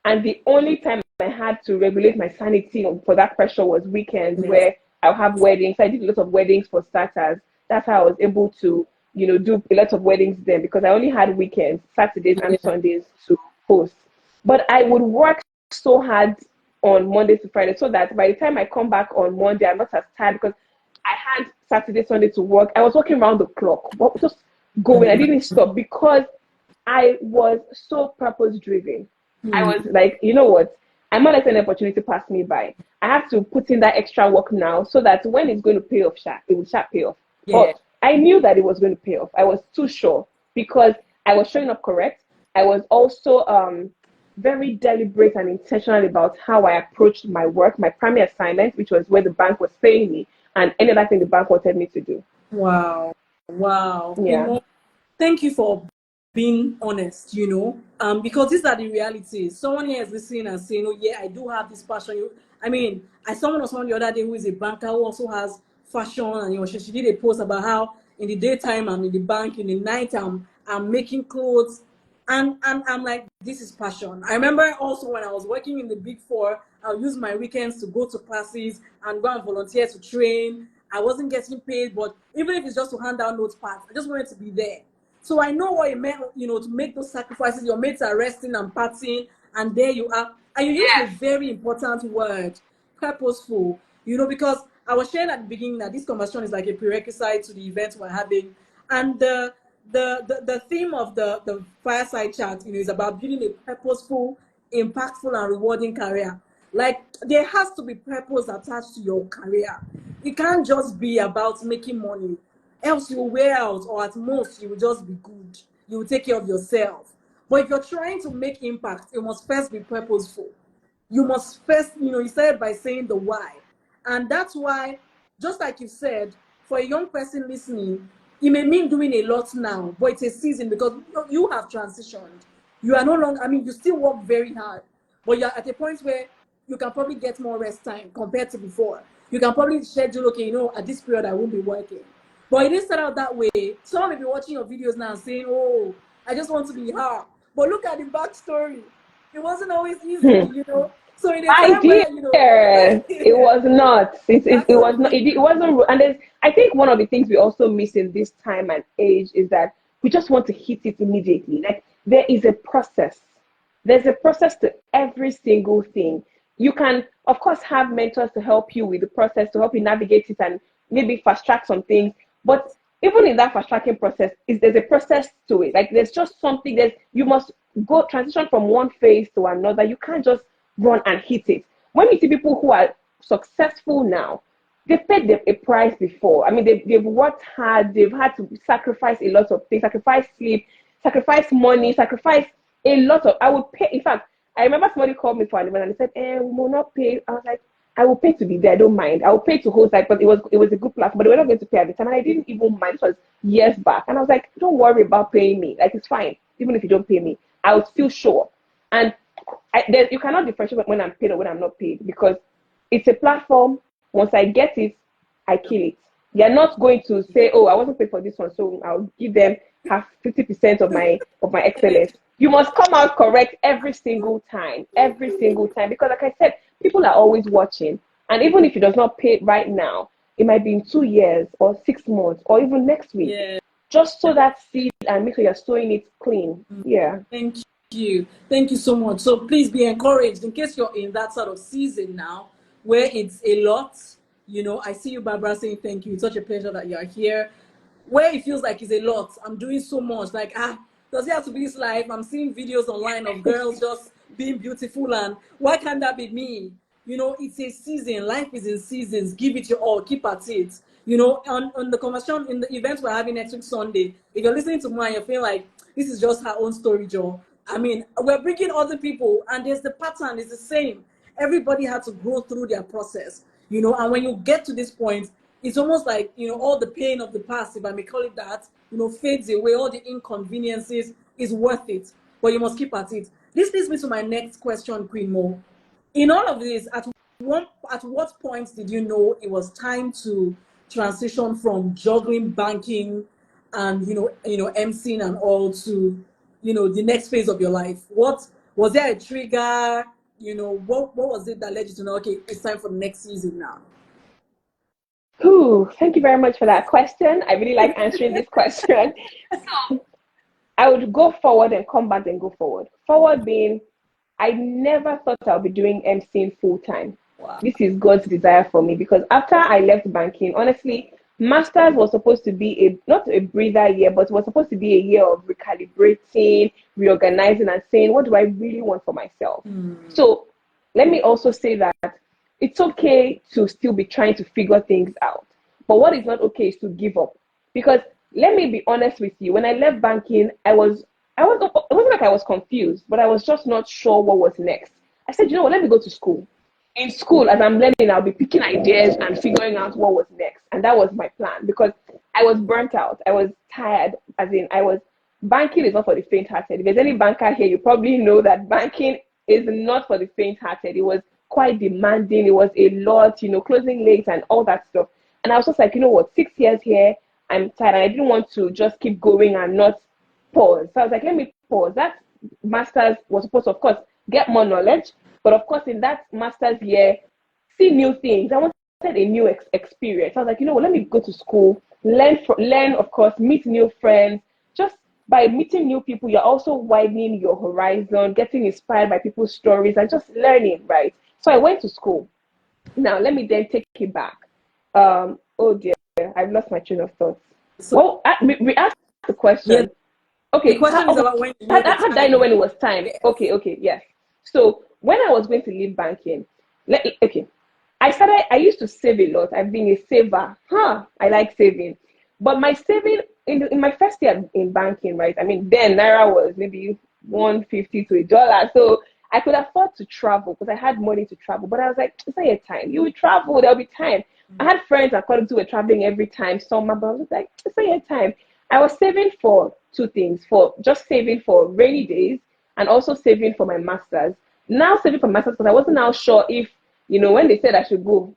And the only time I had to regulate my sanity for that pressure was weekends, where I'll have weddings. I did a lot of weddings for starters. That's how I was able to, do a lot of weddings then, because I only had weekends, Saturdays and Sundays to host. But I would work so hard on Mondays to Friday, so that by the time I come back on Monday, I'm not as tired, because I had Saturday, Sunday to work. I was working around the clock, but just going. I didn't stop, because I was so purpose driven. I was like, you know what? I'm not letting an opportunity pass me by. I have to put in that extra work now, so that when it's going to pay off, it will pay off. But I knew that it was going to pay off. I was too sure, because I was showing up correct. I was also very deliberate and intentional about how I approached my work, my primary assignment, which was where the bank was paying me, and any other thing the bank wanted me to do. Wow. Yeah. Thank you for being honest, because these are the realities. Someone here is listening and saying, oh yeah, I do have this passion. I saw someone the other day who is a banker who also has fashion, and she did a post about how in the daytime I'm in the bank, in the night I'm making clothes, and I'm like, this is passion. I remember also when I was working in the Big Four, I'll use my weekends to go to classes and go and volunteer to train. I wasn't getting paid, but even if it's just to hand out notepads, I just wanted to be there. So I know what it meant, to make those sacrifices. Your mates are resting and partying, and there you are. And you used a very important word, purposeful, because I was sharing at the beginning that this conversation is like a prerequisite to the event we're having. And the theme of the fireside chat, is about building a purposeful, impactful, and rewarding career. Like, there has to be purpose attached to your career. It can't just be about making money. Else you will wear out, or at most you will just be good. You will take care of yourself. But if you're trying to make impact, it must first be purposeful. You must first, you started by saying the why. And that's why, just like you said, for a young person listening, it may mean doing a lot now, but it's a season, because you have transitioned. You are no longer, you still work very hard, but you're at a point where you can probably get more rest time compared to before. You can probably schedule, okay, at this period I won't be working. But it didn't start out that way. Someone may be watching your videos now and saying, oh, I just want to be her. But look at the backstory. It wasn't always easy, So in a My time where, dear, it was not. It was not. It wasn't. And I think one of the things we also miss in this time and age is that we just want to hit it immediately. Like, there is a process. There's a process to every single thing. You can, of course, have mentors to help you with the process, to help you navigate it and maybe fast track some things. But even in that fast tracking process, there's a process to it. Like, there's just something that you must go transition from one phase to another. You can't just run and hit it. When you see people who are successful now, they've paid a price before. They've worked hard. They've had to sacrifice a lot of things, sacrifice sleep, sacrifice money, sacrifice a lot of, I would pay. In fact, I remember somebody called me for an event and they said, we will not pay. I was like, I will pay to be there. I don't mind. I will pay to host that, but it was a good platform, but they were not going to pay at the time. And I didn't even mind. This was years back. And I was like, don't worry about paying me. Like, it's fine. Even if you don't pay me, I will still show up. And you cannot differentiate when I'm paid or when I'm not paid, because it's a platform. Once I get it, I kill it. They're not going to say, oh, I wasn't paid for this one, so I'll give them half 50% of my excellence. You must come out correct every single time, because like I said, people are always watching. And even if it does not pay right now, it might be in 2 years or 6 months or even next week. Yeah. Just sow that seed and make sure you're sowing it clean. Yeah. Thank you. Thank you so much. So please be encouraged in case you're in that sort of season now where it's a lot. You know, I see you, Barbara, saying thank you. It's such a pleasure that you're here. Where it feels like it's a lot. I'm doing so much. Like, does it have to be this life? I'm seeing videos online of girls just being beautiful, and why can't that be me? You know, it's a season. Life is in seasons. Give it your all. Keep at it. You know, on the conversation, in the events we're having next week Sunday, if you're listening to mine, you feel like this is just her own story, Joe. I mean, we're bringing other people, and there's the pattern. It's the same. Everybody had to go through their process, you know, and when you get to this point, it's almost like, you know, all the pain of the past, if I may call it that, you know, fades away. All the inconveniences is worth it, but you must keep at it. This leads me to my next question, Queen Mo. In all of this, at what point did you know it was time to transition from juggling banking and emceeing and all to, you know, the next phase of your life? What was there a trigger? You know, what was it that led you to know, okay, it's time for the next season now? Thank you very much for that question. I really like answering this question. So I would go forward and come back and go forward. Forward being, I never thought I'll be doing MCing full time. Wow. This is God's desire for me, because after I left banking, honestly, masters was supposed to be not a breather year, but it was supposed to be a year of recalibrating, reorganizing, and saying, what do I really want for myself? So let me also say that it's okay to still be trying to figure things out. But what is not okay is to give up. Because let me be honest with you, when I left banking, it wasn't like I was confused, but I was just not sure what was next. I said, you know what, let me go to school. In school, as I'm learning, I'll be picking ideas and figuring out what was next. And that was my plan, because I was burnt out. I was tired, banking is not for the faint-hearted. If there's any banker here, you probably know that banking is not for the faint-hearted. It was quite demanding. It was a lot, you know, closing late and all that stuff. And I was just like, you know what, 6 years here, I'm tired. And I didn't want to just keep going and not pause. So I was like, let me pause. That master's was supposed to, of course, get more knowledge. But of course, in that master's year, see new things. I wanted a new experience. I was like, you know what, let me go to school, learn, of course, meet new friends. Just by meeting new people, you're also widening your horizon, getting inspired by people's stories and just learning, right? So I went to school. Now, let me then take it back. Oh dear, I've lost my train of thought. So, Well, we asked the question. Yeah, okay, the question is about when you know the how did I know when it was time? Yes. Okay, yes. So when I was going to leave banking, I used to save a lot. I've been a saver. I like saving. But my saving in my first year in banking, right? I mean, then Naira was maybe 150 to $1. So I could afford to travel because I had money to travel. But I was like, it's not your time. You will travel, there'll be time. I had friends according to were traveling every time, summer, but I was like, it's not your time. I was saving for two things, for just saving for rainy days and also saving for my master's. Now saving for master's because I wasn't now sure if, you know, when they said I should go,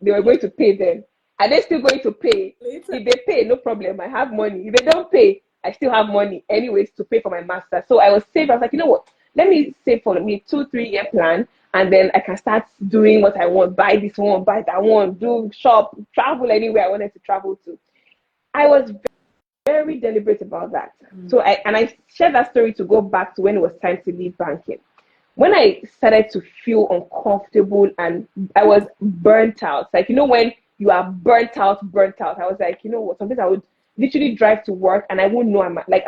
they were going to pay them. Are they still going to pay? Later. If they pay, no problem, I have money. If they don't pay, I still have money anyways to pay for my master's. So I was saving. I was like, you know what? Let me save for me 2-3 year plan, and then I can start doing what I want, buy this one, buy that one, do shop, travel anywhere I wanted to travel to. I was very deliberate about that. So I shared that story to go back to when it was time to leave banking. When I started to feel uncomfortable and I was burnt out, like, you know, when you are burnt out, I was like, you know what, sometimes I would literally drive to work and I won't know, I'm like,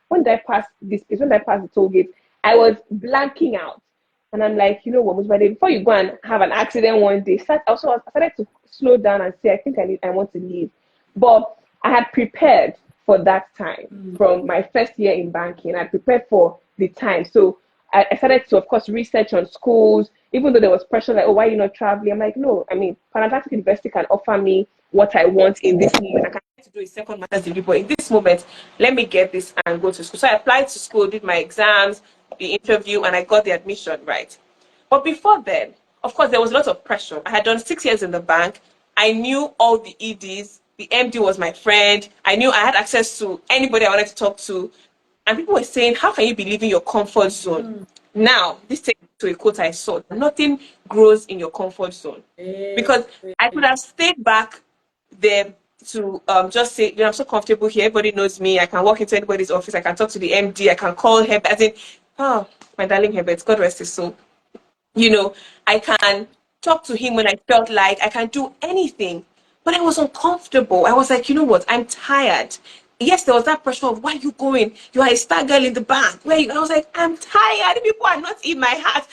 when did I pass this place? When did I pass the toll gate? I was blanking out. And I'm like, you know what, Mojibade, before you go and have an accident one day, I started to slow down and say, I think I want to leave. But I had prepared for that time. From my first year in banking, I prepared for the time. So I started to, of course, research on schools, even though there was pressure like, oh, why are you not traveling? I'm like, no, I mean, Pan Atlantic University can offer me what I want in this moment. I can to do a second master's degree, but in this moment, let me get this and go to school. So I applied to school, did my exams, the interview, and I got the admission, right? But before then, of course, there was a lot of pressure. I had done 6 years in the bank. I knew all the EDs. The MD was my friend. I knew I had access to anybody I wanted to talk to. And people were saying, how can you be leaving your comfort zone? Now, this takes me to a quote I saw. Nothing grows in your comfort zone. Because I could have stayed back there to just say, I'm so comfortable here. Everybody knows me. I can walk into anybody's office. I can talk to the MD. I can call Herbert. As in, oh, my darling Herbert, God rest his soul. I can talk to him when I felt like I can do anything. But I was uncomfortable. I was like, you know what? I'm tired. Yes, there was that pressure of why are you going? You are a star girl in the bank. I was like, I'm tired. People are not in my heart.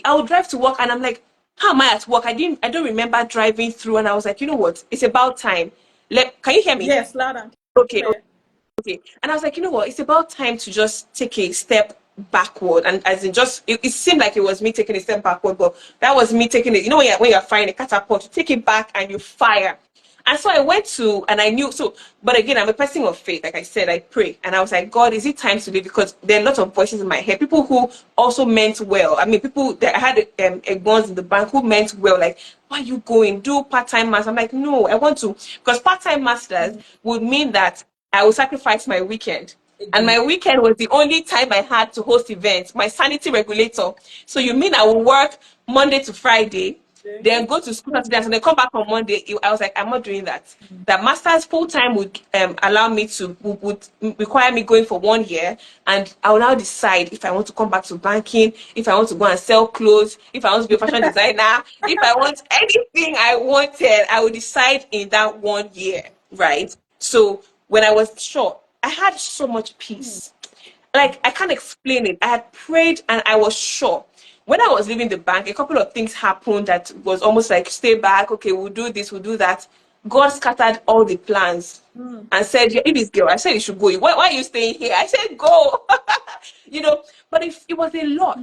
I would drive to work and I'm like, how am I at work? I don't remember driving through, and I was like, you know what? It's about time. Can you hear me? Yes, loud and Okay, clear. okay. And I was like, you know what? It's about time to just take a step backward. And as in just, it seemed like it was me taking a step backward, but that was me taking it. When you're firing a catapult, you take it back and you fire. And so I went to, and I knew, but again, I'm a person of faith. Like I said, I pray. And I was like, God, is it time to leave? Because there are lots of voices in my head. People who also meant well. I mean, people that I had ones in the bank who meant well. Like, why are you going? Do part-time masters. I'm like, no, I want to. Because part-time masters would mean that I will sacrifice my weekend. And my weekend was the only time I had to host events, my sanity regulator. So you mean I will work Monday to Friday, then go to school Saturday, and then come back on Monday? I was like, I'm not doing that. That master's full time would allow me to, would require me going for 1 year. And I will now decide if I want to come back to banking, if I want to go and sell clothes, if I want to be a fashion designer, if I want anything I wanted, I would decide in that 1 year, right? So when I was sure, I had so much peace. Like, I can't explain it. I had prayed and I was sure. When I was leaving the bank, a couple of things happened that was almost like, stay back, okay, we'll do this, we'll do that. God scattered all the plans and said, yeah, this girl, I said you should go. Why are you staying here? I said, go. But it was a lot.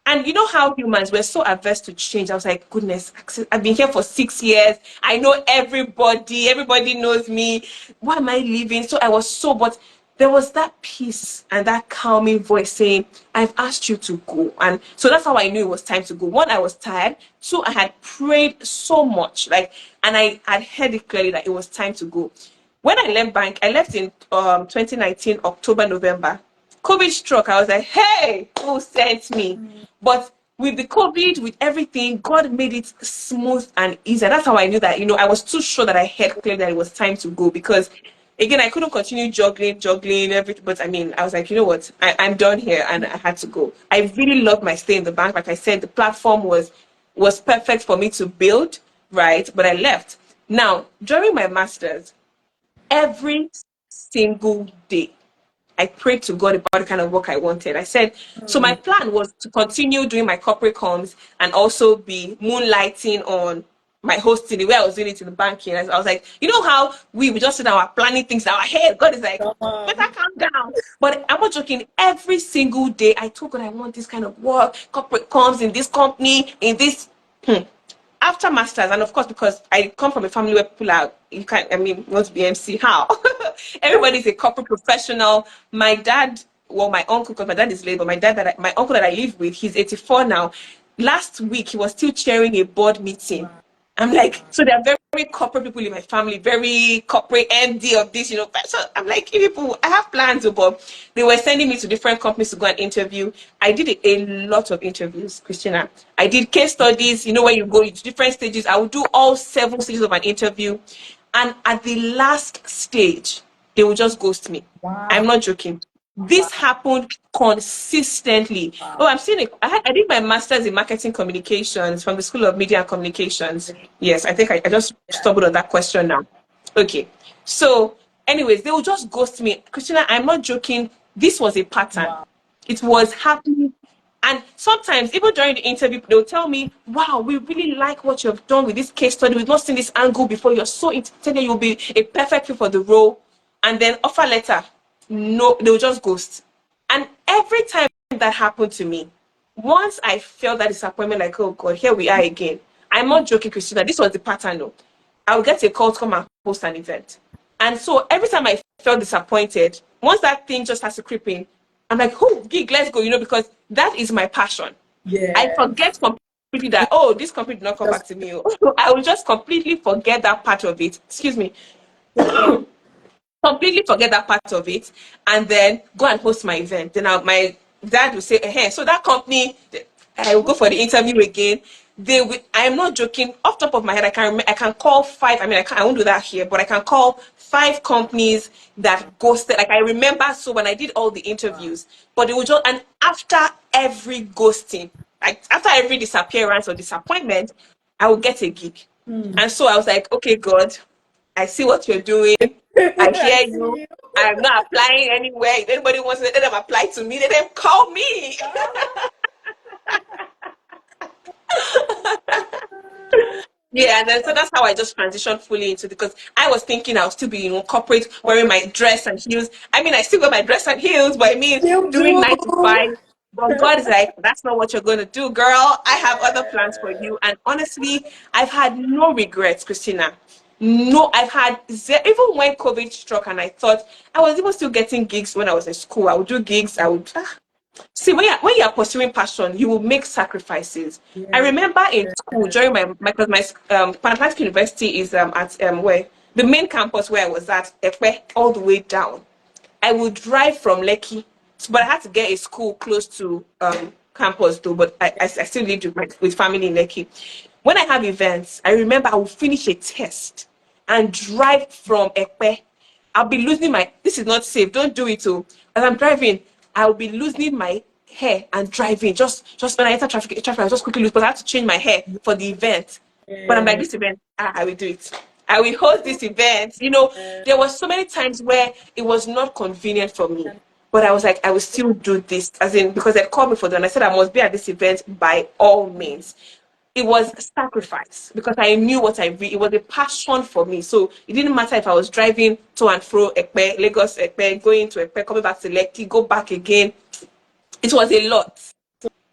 And you know how humans were so averse to change. I was like, goodness, I've been here for 6 years. I know everybody. Everybody knows me. Why am I leaving? So I was but there was that peace and that calming voice saying, I've asked you to go. And so that's how I knew it was time to go. One, I was tired. Two, I had prayed so much. And I had heard it clearly that it was time to go. When I left bank, I left in 2019, October, November. COVID struck. I was like, hey, who sent me? But with the COVID, with everything, God made it smooth and easy. And that's how I knew that, I was too sure that I heard clearly that it was time to go, because again, I couldn't continue juggling everything. But I mean, I was like, you know what? I'm done here, and I had to go. I really loved my stay in the bank. Like I said, the platform was perfect for me to build, right? But I left. Now, during my master's, every single day, I prayed to God about the kind of work I wanted. I said, so my plan was to continue doing my corporate comms and also be moonlighting on my hosting, the way I was doing it in the banking. I was like, you know how we just sit down, we're planning things in our head. God is like, better calm down. But I'm not joking. Every single day, I told God, I want this kind of work, corporate comms in this company, in this. After masters, and of course, because I come from a family where people are, want to be MC, how? Everybody's a corporate professional. My dad, well, my uncle, because my dad is late, but my uncle that I live with, he's 84 now. Last week, he was still chairing a board meeting. I'm like, so there are very, very corporate people in my family, very corporate MD of this, So I'm like, people, I have plans, but they were sending me to different companies to go and interview. I did a lot of interviews, Christina. I did case studies, where you go into different stages. I would do all 7 stages of an interview. And at the last stage, they would just ghost me. Wow. I'm not joking. This happened consistently. Oh, I'm seeing it. I did my master's in marketing communications from the School of Media and Communications. Yes, I think I just stumbled on that question now. Okay. So, anyways, they will just ghost me. Christina, I'm not joking. This was a pattern. Wow. It was happening. And sometimes, even during the interview, they'll tell me, wow, we really like what you've done with this case study. We've not seen this angle before. You're so intelligent. You'll be a perfect fit for the role. and then offer letter, no, they'll just ghost. And every time that happened to me, once I felt that disappointment, like, oh God, here we are again. I'm not joking, Christina. This was the pattern, though. I would get a call to come and host an event. And so every time I felt disappointed, once that thing just has to creep in, I'm like, oh, gig, let's go, because that is my passion. I Yeah. forget completely that, oh, this company did not come back to me. I will just completely forget that part of it. Excuse me. Completely forget that part of it, and then go and host my event. Then my dad will say, hey, so that company, I will go for the interview again. I am not joking. Off top of my head, I can call five. I mean, I won't do that here, but I can call five companies that ghosted. Like, I remember, so when I did all the interviews, but it was just, and after every ghosting, like after every disappearance or disappointment, I will get a gig. And so I was like, okay, God, I see what you're doing. I I hear see you. you. I'm not applying anywhere. If anybody wants to let them apply to me, let them call me. Yeah, and then so that's how I just transitioned fully into, because I was thinking I'll still be, corporate, wearing my dress and heels. I mean, I still wear my dress and heels, but I mean, You doing do. 9 to 5. But God is like, that's not what you're going to do, girl. I have other plans for you. And honestly, I've had no regrets, Christina. No, I've had even when COVID struck, and I thought I was even still getting gigs when I was in school. I would do gigs. I would see, when you are pursuing passion, you will make sacrifices. I Yeah. remember in school during because my Pan Atlantic University is at where the main campus where I was at, Ekpe, all the way down. I would drive from Lekki, but I had to get a school close to campus though. But I still lived with family in Lekki. When I have events, I remember I would finish a test and drive from Ekpe. I'll be losing my. This is not safe. Don't do it. Too. As I'm driving, I'll be losing my hair and driving. Just when I enter traffic, I just quickly lose. But I have to change my hair for the event. But I'm like, Yeah. this event, I will do it. I will host this event. There were so many times where it was not convenient for me. But I was like, I will still do this. As in, because they called me for them. I said I must be at this event by all means. It was sacrifice because I knew what it was a passion for me. So it didn't matter if I was driving to and fro Ekpe, Lagos, Ekpe, going to Ekpe, coming back to Lekki, go back again. It was a lot,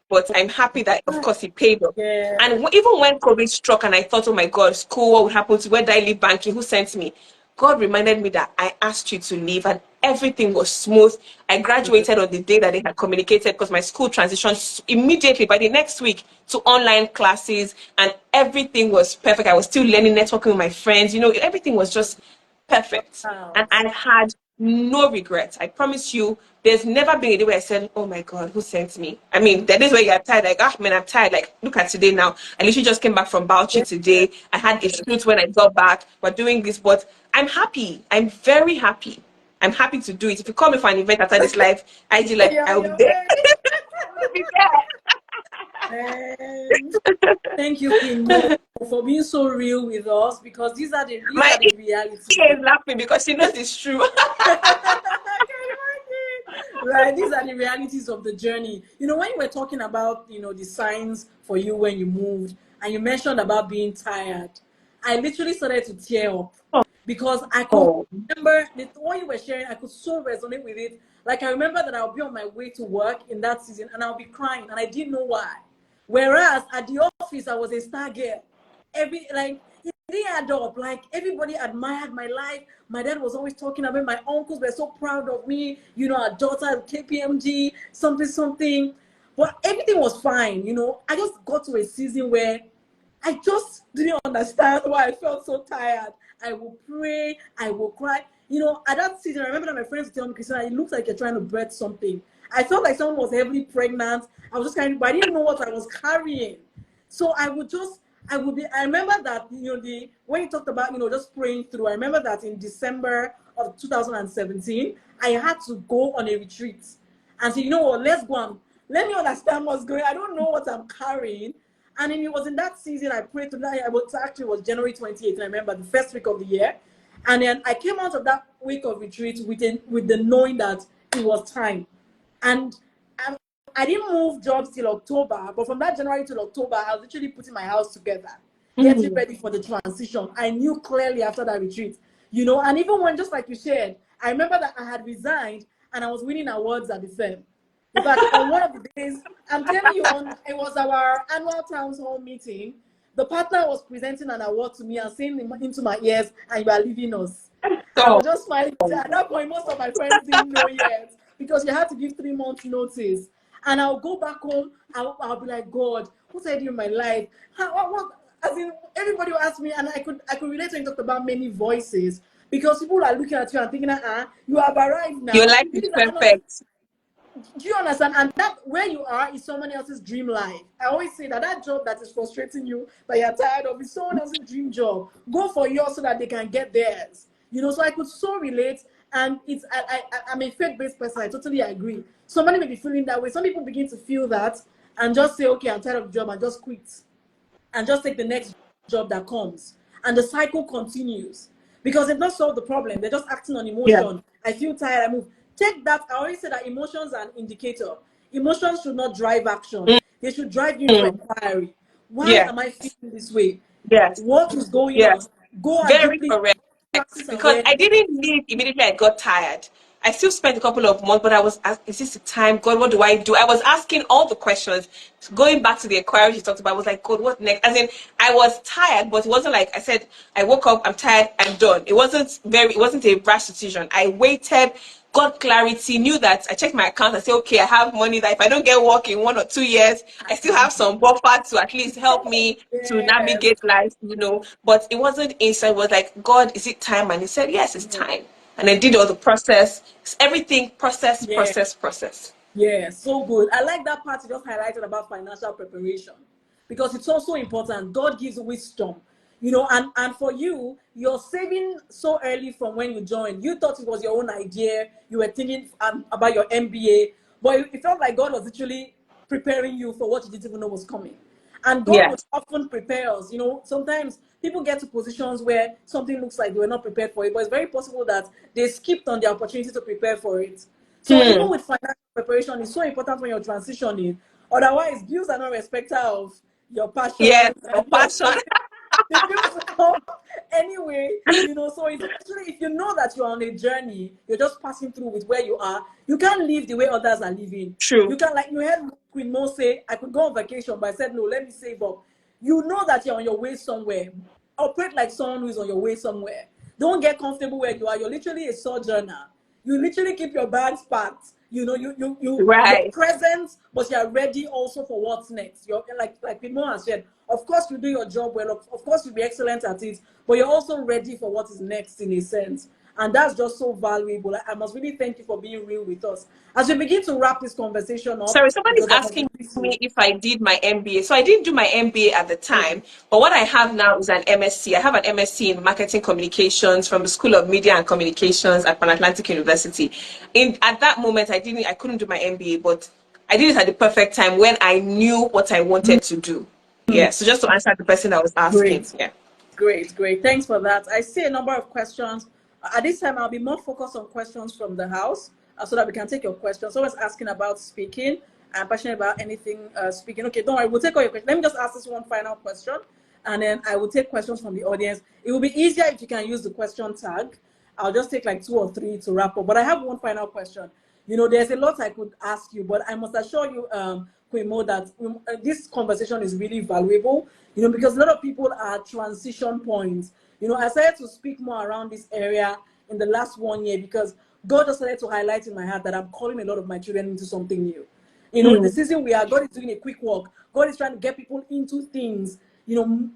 but I'm happy that, of course, it paid off. Yeah. And even when COVID struck and I thought, oh my God, school, what would happen to, where did I leave banking? Who sent me? God reminded me that I asked you to leave, and everything was smooth. I graduated on the day that they had communicated, because my school transitioned immediately by the next week to online classes, and everything was perfect. I was still learning, networking with my friends. Everything was just perfect. And Wow. I had no regrets. I promise you, there's never been a day where I said, oh my God, who sent me? I mean, there is where you're tired, like, man, I'm tired. Like, look at today now. I literally just came back from Bauchi today. I had a shoot when I got back. We're doing this, but I'm happy. I'm very happy. I'm happy to do it. If you call me for an event after this live, IG live, Yeah, I will be you're there. ready. I will be And thank you, Queen Mo, there. for being so real with us, because these are the My realities. EA is laughing because she knows it's true. Can you imagine? Right, these are the realities of the journey. When you were talking about, the signs for you when you moved, and you mentioned about being tired, I literally started to tear up, because I could Oh, remember what you were sharing. I could so resonate with it. Like, I remember that I'll be on my way to work in that season, and I'll be crying, and I didn't know why. Whereas at the office, I was a star girl. It didn't add up. Like, everybody admired my life. My dad was always talking about it. My uncles were so proud of me. Our daughter at KPMG, something, something. But everything was fine. I just got to a season where I just didn't understand why I felt so tired. I will pray, I will cry. At that season, I remember that my friends would tell me, Christina, it looks like you're trying to birth something. I felt like someone was heavily pregnant. I was just but I didn't know what I was carrying. So I remember that, when you talked about, just praying through, I remember that in December of 2017, I had to go on a retreat and say, you know what, let's go and let me understand what's going on. I don't know what I'm carrying. And then it was in that season I prayed to that. It was January 28th. I remember the first week of the year. And then I came out of that week of retreat with the knowing that it was time. And I didn't move jobs till October, but from that January till October, I was literally putting my house together, getting ready for the transition. I knew clearly after that retreat, and even when, just like you shared, I remember that I had resigned and I was winning awards at the firm. In fact, on one of the days, I'm telling you, it was our annual town hall meeting. The partner was presenting an award to me and saying into my ears, "And you are leaving us." And I So was just smiling. At that point, most of my friends didn't know yet because you had to give 3 months notice. And I'll go back home. I'll be like, God, what I do in my life? What? As in, everybody will ask me, and I could relate when you talked about many voices because people are looking at you and thinking, you have arrived your now. life is These are not, perfect. do you understand? And that where you are is someone else's dream life. I always say that that job that is frustrating you, that you're tired of, is someone else's dream job. Go for yours so that they can get theirs. So I could so relate. And I'm a faith-based person. I totally agree. Somebody may be feeling that way. Some people begin to feel that and just say, okay, I'm tired of the job and just quit and just take the next job that comes. And the cycle continues. Because they've not solved the problem. They're just acting on Yeah. emotion. I feel tired, I move. Take that. I always say that emotions are an indicator. Emotions should not drive action. They should drive you into Mm. inquiry. Why Yeah. am I feeling this way? Yes. What is going on? Yes. Go and Very deeply correct. practice Because I awareness. didn't leave immediately. I got tired. I still spent a couple of months, but I was asked, is this the time? God, what do I do? I was asking all the questions. Going back to the inquiry she talked about, I was like, God, what next? As in, I was tired, but it wasn't like I said, I woke up, I'm tired, I'm done. It wasn't a rash decision. I waited, got clarity, knew that I checked my account and said, okay, I have money that if I don't get work in 1 or 2 years, I still have some buffer to at least help me to Yes. navigate life. But it wasn't inside. It was like, God, is it time? And he said, yes, it's Yes. time. And I did all the process. It's everything process, Yes. process, process. Yeah, so good. I like that part you just highlighted about financial preparation because it's also important. God gives wisdom, and for you, you're saving so early from when you joined. You thought it was your own idea. You were thinking about your MBA, but it felt like God was literally preparing you for what you didn't even know was coming. And God would Yes. often prepare us. Sometimes people get to positions where something looks like they were not prepared for it, but it's very possible that they skipped on the opportunity to prepare for it. So even Hmm. with financial preparation, it's so important when you're transitioning. Otherwise, bills are not respecter of your Yes. passion and your Compassion. time. The bills will come anyway. So it's actually, if you know that you're on a journey, you're just passing through with where you are, you can't live the way others are living. True. You can, like you heard Queen Mo say, I could go on vacation, but I said, no, let me save up. You know that you're on your way somewhere. Operate like someone who is on your way somewhere. Don't get comfortable where you are. You're literally a sojourner. You literally keep your bags packed. You're Right. present, but you're ready also for what's next. You're like Pimo has said, of course you do your job well, of course you'll be excellent at it, but you're also ready for what is next in a sense. And that's just so valuable. I must really thank you for being real with us. As we begin to wrap this conversation up, Sorry, somebody's because I must asking release me you. if I did my MBA. So I didn't do my MBA at the Okay. time, but what I have now is an MSc. I have an MSc in Marketing Communications from the School of Media and Communications at Pan Atlantic University. At that moment, I couldn't do my MBA, but I did it at the perfect time when I knew what I wanted to do. Yeah. So just to answer the person that was asking. Great. Yeah. Great, great. Thanks for that. I see a number of questions. At this time, I'll be more focused on questions from the house so that we can take your questions. Someone's asking about speaking. I'm passionate about anything speaking. Okay, don't worry. We'll take all your questions. Let me just ask this one final question, and then I will take questions from the audience. It will be easier if you can use the question tag. I'll just take like 2 or 3 to wrap up. But I have one final question. There's a lot I could ask you, but I must assure you, Queen Mo, that this conversation is really valuable, because a lot of people are transition points. I started to speak more around this area in the last 1 year because God just started to highlight in my heart that I'm calling a lot of my children into something new. The Mm. season we are, God is doing a quick walk. God is trying to get people into things,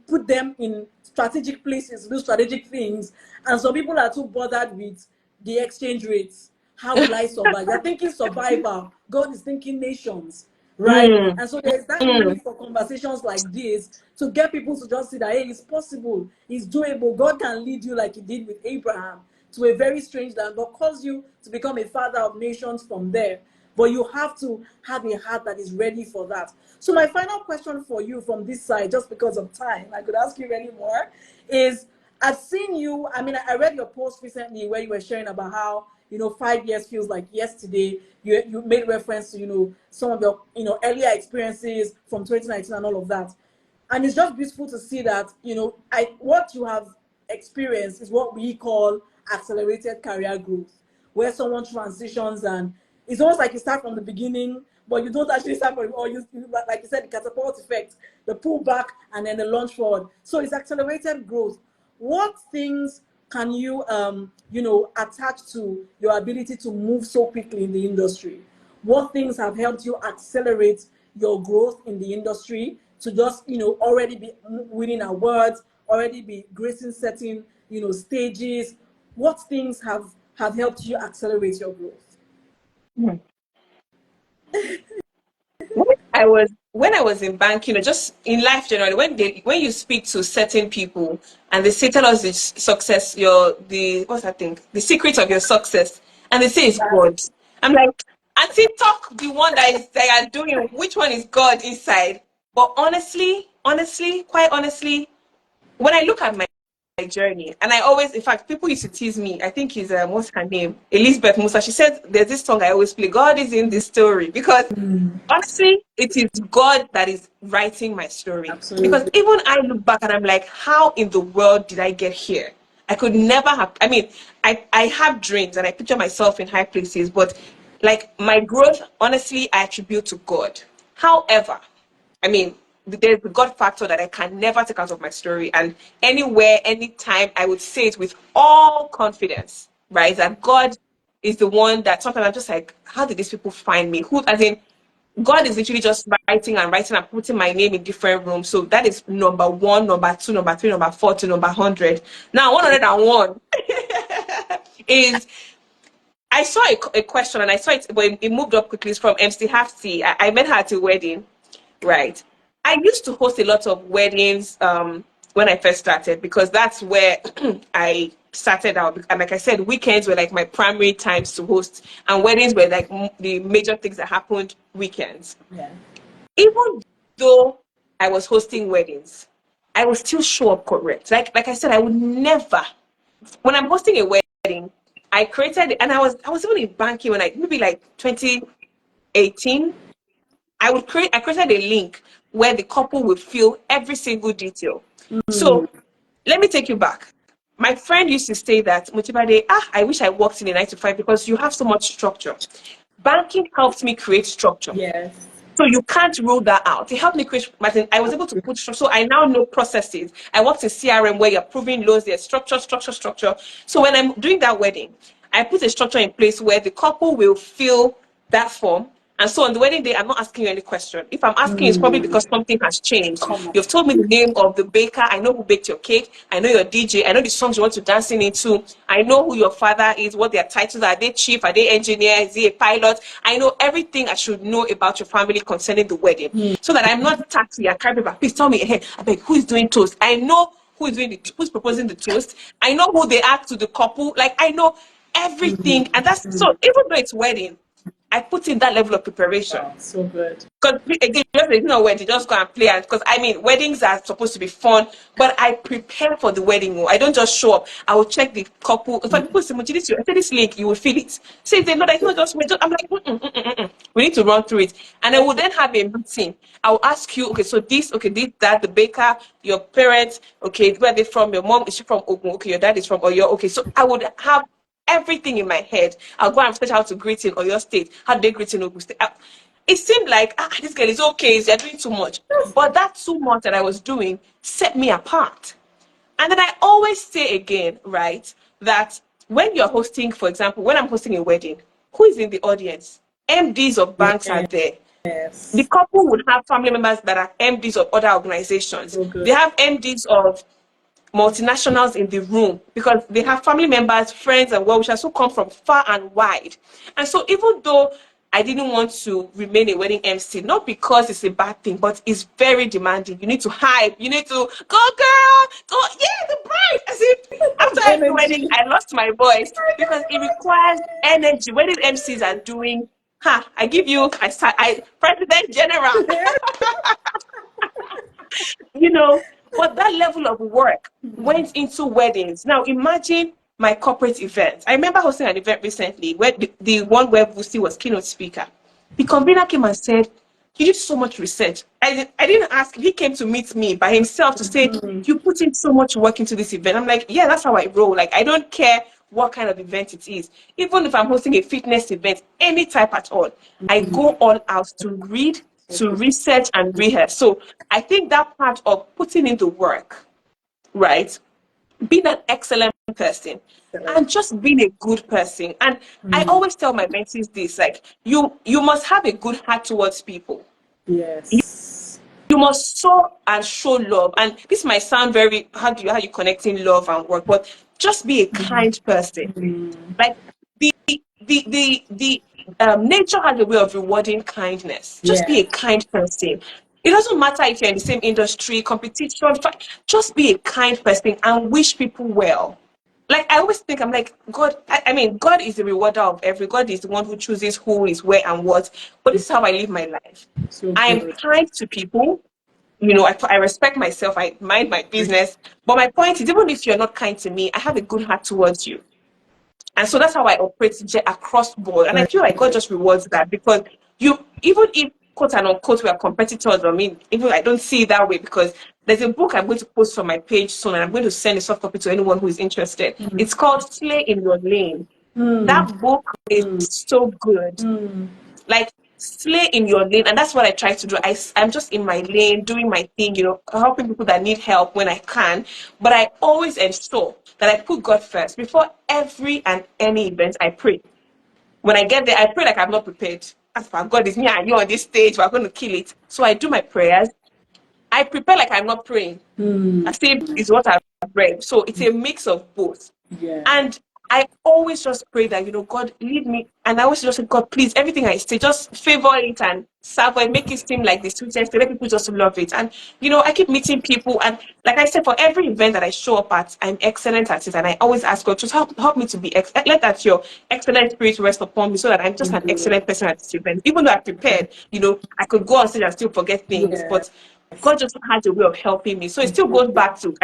put them in strategic places, do strategic things. And some people are too bothered with the exchange rates. How will I survive? You're thinking survival. God is thinking nations, right? Mm. And so there's that Mm. need for conversations like this to get people to just see that, hey, it's possible, it's doable. God can lead you like he did with Abraham to a very strange land, but cause you to become a father of nations from there. But you have to have a heart that is ready for that. So my final question for you from this side, just because of time, I could ask you many more, is I've seen you, I read your post recently where you were sharing about how, 5 years feels like yesterday. You made reference to, some of your, earlier experiences from 2019 and all of that. And it's just beautiful to see that, what you have experienced is what we call accelerated career growth. where someone transitions and it's almost like you start from the beginning, but you don't actually start from, or like you said, the catapult effect, the pull back, and then the launch forward. So it's accelerated growth. What things can you, attach to your ability to move so quickly in the industry? What things have helped you accelerate your growth in the industry to just, already be winning awards, already be gracing certain, stages? What things have helped you accelerate your growth? Hmm. When I was in banking, just in life generally, when you speak to certain people and they say, tell us the success, what's that thing, the secret of your success, and they say it's God. I'm like, Auntie, talk the one they are doing. Which one is God inside? But honestly, quite honestly, when I look at my journey, and I always, in fact, people used to tease me. I think he's what's her name, Elizabeth Musa. She said there's this song I always play. God is in this story because honestly, it is God that is writing my story. Because Absolutely. even I look back and I'm like, how in the world did I get here? I could never have. I mean, I have dreams and I picture myself in high places, but like my growth, honestly, I attribute to God. However, I mean, there's the God factor that I can never take out of my story. And anywhere, anytime, I would say it with all confidence, right? That God is the one that sometimes I'm just like, how did these people find me? Who, as in, God is literally just writing and writing and putting my name in different rooms. So that is number one, number two, number three, number four to number 100. Now, 101 is I saw a question and I saw it, but it moved up quickly. It's from MC Hafti. I met her at a wedding, right? I used to host a lot of weddings when I first started because that's where I started out. And like I said, weekends were like my primary times to host, and weddings were like the major things that happened weekends. Yeah. Even though I was hosting weddings, I would still show up correct. Like I said, I would never. When I'm hosting a wedding, I created and I was even in banking when I maybe like 2018. I created a link where the couple would fill every single detail. So let me take you back. My friend used to say that Mojibade, I wish I worked in a 9 to 5 because you have so much structure. Banking helped me create structure. Yes. So you can't rule that out. It helped me create, but I was able to put structure. So I now know processes. I worked in CRM where you're approving loans, there's structure. So when I'm doing that wedding, I put a structure in place where the couple will fill that form. And so on the wedding day, I'm not asking you any question. If I'm asking, it's probably because something has changed. Come on. You've told me the name of the baker. I know who baked your cake. I know your DJ. I know the songs you want to dance into. I know who your father is, what their titles are. Are they chief? Are they engineer? Is he a pilot? I know everything I should know about your family concerning the wedding. So that I'm not taxi. I can't remember. Please tell me, hey, I beg, who is doing toast? I know who's proposing the toast. I know who they are to the couple. Like I know everything. And that's so even though it's wedding, I put in that level of preparation. Wow, so good. Because again, it's not a wedding, just go and play. And because I mean, weddings are supposed to be fun, but I prepare for the wedding. I don't just show up. I will check the couple. If people say, "Moji, this, I say this link," you will feel it. Say they know that it's not just me. I'm like, we need to run through it, and I will then have a meeting. I will ask you, okay, so this, okay, this, that, the baker, your parents, okay, where are they from? Your mom is she from Ogun? Okay, your dad is from Oyo. Okay, so I would have everything in my head. I'll go and search how to greet in Oyo State. How do they greet in Ogun State? It seemed like this girl is okay, they're doing too much. But that too much that I was doing set me apart. And then I always say again, right, that when you're hosting, for example, when I'm hosting a wedding, who is in the audience? MDs of banks are there. The Yes. couple would have family members that are MDs of other organizations. So good. They have MDs of multinationals in the room because they have family members, friends, and well-wishers who come from far and wide. And so even though I didn't want to remain a wedding MC, not because it's a bad thing, but it's very demanding. You need to hype. You need to go, girl, go, yeah, the bride. As if after every wedding, Energy. I lost my voice because it requires energy. Wedding MCs are doing, I give you, President General. you know, but that level of work went into weddings. Now imagine my corporate event. I remember hosting an event recently where the one where Vusi was keynote speaker. The convener came and said, he did so much research. I didn't ask. He came to meet me by himself to say, you put in so much work into this event. I'm like, yeah, that's how I roll. Like, I don't care what kind of event it is. Even if I'm hosting a fitness event, any type at all, I go all out to read, to research and rehearse. So I think that part of putting in the work, right? Being an excellent person and just being a good person. And I always tell my mentees this, like, you must have a good heart towards people. Yes. You must sow and show love. And this might sound very, how you connecting love and work, but just be a kind person. Like, the nature has a way of rewarding kindness. Just be Yeah. a kind person. It doesn't matter if you're in the same industry, competition, just be a kind person and wish people well. Like, I always think, I'm like, God, I mean, God is the rewarder of every, God is the one who chooses who is where and what. But this is how I live my life. So I am good. kind to people. I respect myself, I mind my business. But my point is, even if you're not kind to me, I have a good heart towards you. And so that's how I operate across board. And I feel like God just rewards that, because even if quote and unquote we are competitors, I mean, even I don't see it that way, because there's a book I'm going to post on my page soon, and I'm going to send a soft copy to anyone who is interested. It's called Slay in Your Lane. That book is so good. Like, slay in your lane. And that's what I try to do. I'm just in my lane, doing my thing, helping people that need help when I can. But I always ensure that I put God first. Before every and any event, I pray. When I get there, I pray like I'm not prepared. As far God is me and you on this stage, we're going to kill it. So I do my prayers. I prepare like I'm not praying. I say is what I've read. So it's a mix of both. Yeah. And I always just pray that, God, lead me. And I always just say, God, please, everything I say, just favor it and savor it, make it seem like the sweetest, let people just love it. And, I keep meeting people. And like I said, for every event that I show up at, I'm excellent at it. And I always ask God, just help me to be, let that your excellent spirit rest upon me, so that I'm just an excellent person at this event. Even though I prepared, I could go on stage and still forget things. Yeah. But God just has a way of helping me. So it still goes back to,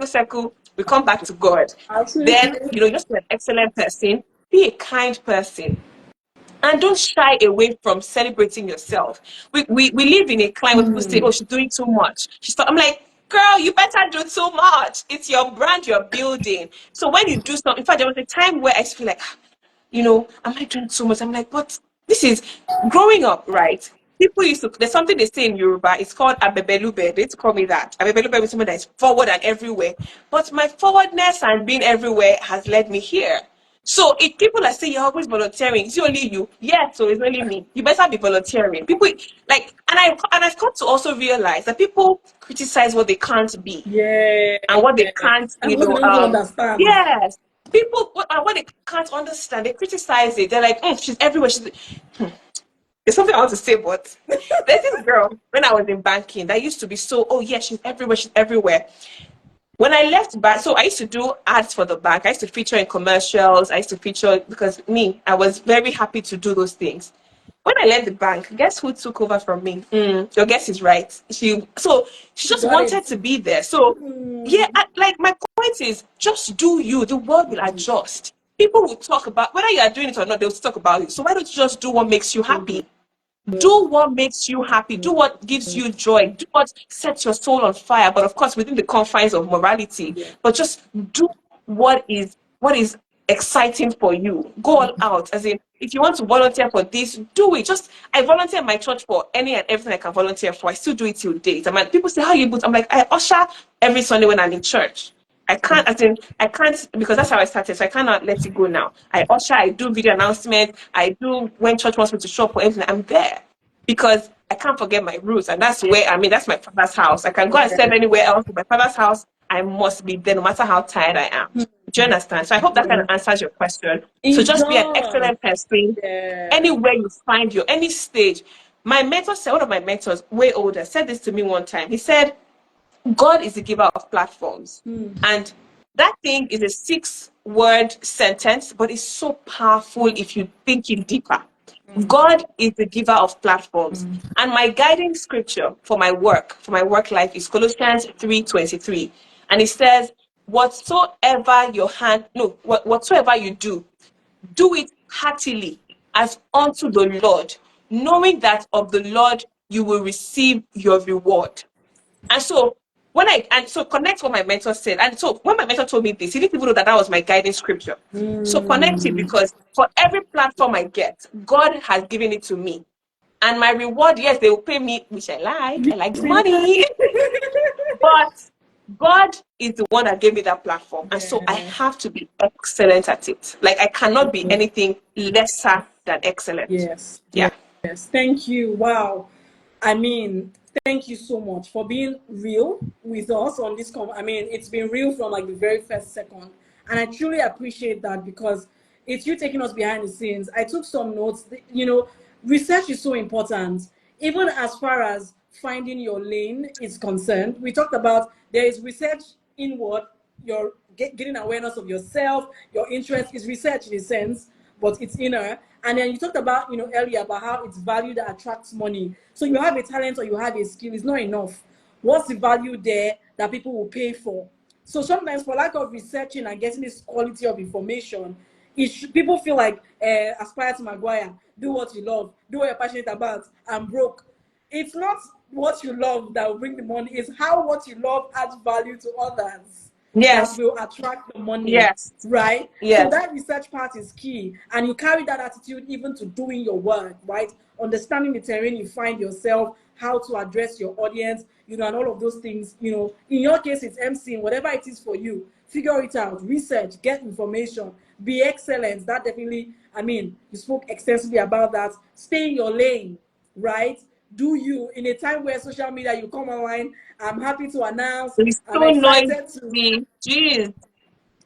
circle, we come back to God. Then, Absolutely. just be an excellent person, be a kind person, and don't shy away from celebrating yourself. We live in a climate where people say, oh, she's doing too much. I'm like, girl, you better do too much. It's your brand you're building. So when you do something, in fact, there was a time where I feel like, am I doing too much? I'm like, but this is growing up, right? People used to, there's something they say in Yoruba, it's called abebelube. They used to call me that. Abebelube is someone that is forward and everywhere. But my forwardness and being everywhere has led me here. So if people are saying you're always volunteering, it's only you. Yeah, so it's only me. You better be volunteering. People like, and I've come to also realize that people criticize what they can't be Yeah. and what they can't, And what they don't even understand. yes. People, what they can't understand, they criticize it. They're like, she's everywhere. There's something I want to say, but there's this girl when I was in banking that used to be so, oh yeah, she's everywhere, she's everywhere. When I left bank, so I used to do ads for the bank. I used to feature in commercials. I used to feature because I was very happy to do those things. When I left the bank, guess who took over from me? Your guess is right. She just Got wanted it. to be there. So yeah, like my point is, just do you. The world will adjust. People will talk about whether you are doing it or not. They'll talk about it. So why don't you just do what makes you happy? Do what makes you happy. Do what gives you joy. Do what sets your soul on fire. But of course, within the confines of morality. Yeah. But just do what is exciting for you. Go all out. As in, if you want to volunteer for this, do it. I volunteer in my church for any and everything I can volunteer for. I still do it till date. People say, how you able to? I'm like, I usher every Sunday when I'm in church. I can't because that's how I started. So I cannot let it go now. I usher, I do video announcements, I do when church wants me to show up for anything, I'm there. Because I can't forget my roots. And that's that's my father's house. I can go and serve anywhere else, but my father's house, I must be there no matter how tired I am. Do you understand? So I hope that kind of answers your question. So It just be an does. excellent person Yeah. anywhere you find you, any stage. My mentor said, one of my mentors, way older, said this to me one time. He said, God is the giver of platforms. And that thing is a 6-word sentence, but it's so powerful if you think it deeper. God is the giver of platforms. And my guiding scripture for my work life is Colossians 3:23. And it says, whatsoever you do, do it heartily as unto the Lord, knowing that of the Lord you will receive your reward. And so connect what my mentor said. And so when my mentor told me this, he didn't even know that that was my guiding scripture. So connect it, because for every platform I get, God has given it to me. And my reward, yes, they will pay me, which I like. I like the money. But God is the one that gave me that platform. And so I have to be excellent at it. Like, I cannot be anything lesser than excellent. Yes. Yeah. Yes. Thank you. Wow. I mean, thank you so much for being real with us on this. I mean, it's been real from like the very first second. And I truly appreciate that, because it's you taking us behind the scenes. I took some notes. You know, research is so important, even as far as finding your lane is concerned. We talked about there is research inward, you're getting awareness of yourself, your interest is research in a sense, but it's inner. And then you talked about, you know, earlier about how it's value that attracts money. So you have a talent or you have a skill, it's not enough. What's the value there that people will pay for? So sometimes, for lack of researching and getting this quality of information, people feel like, aspire to Maguire, do what you love, do what you're passionate about, I'm broke. It's not what you love that will bring the money, it's how what you love adds value to others that Yes. will attract the money, Yes. right? So Yes. that research part is key, and you carry that attitude even to doing your work, right? Understanding the terrain you find yourself, how to address your audience, you know, and all of those things. You know, in your case, it's MCing, whatever it is for you, figure it out, research, get information, be excellent. That definitely, I mean, you spoke extensively about that. Stay in your lane, right? Do you, in a time where social media, you come online, I'm happy to announce, It's I'm so excited to, noisy. Jeez.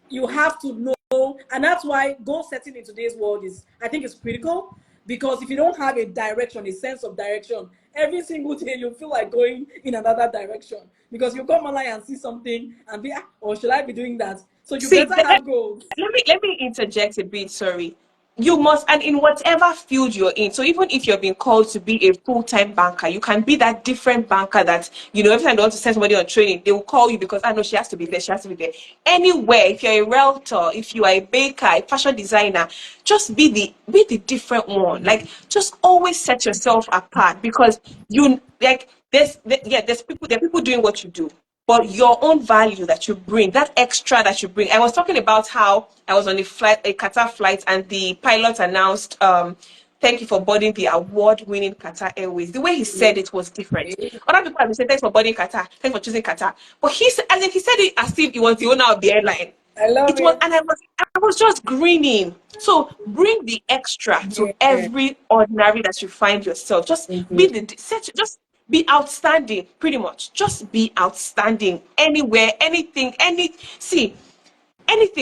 you have to know. And that's why goal setting in today's world is, I think, is critical, because if you don't have a direction, a sense of direction, every single day you feel like going in another direction, because you come online and see something and be, or should I be doing that? So you See, better have goals. let me interject a bit. Sorry. You must, and in whatever field you're in. So even if you're being called to be a full-time banker, you can be that different banker that, you know, every time they want to send somebody on training, they will call you because I know she has to be there. She has to be there. Anywhere, if you're a realtor, if you are a baker, a fashion designer, just be the different one. Like, just always set yourself apart, because you like there are people doing what you do, but your own value that you bring, that extra that you bring. I was talking about how I was on a Qatar flight, and the pilot announced, thank you for boarding the award-winning Qatar Airways. The way he said it was different. Other people have said, thanks for boarding Qatar, thanks for choosing Qatar. But he said, as if he said it as if he was the owner of the airline. I love It was, it. and I was just grinning. So bring the extra to Yeah. every ordinary that you find yourself. Just be the set. Just be outstanding. Pretty much, just be outstanding anywhere, anything, anything.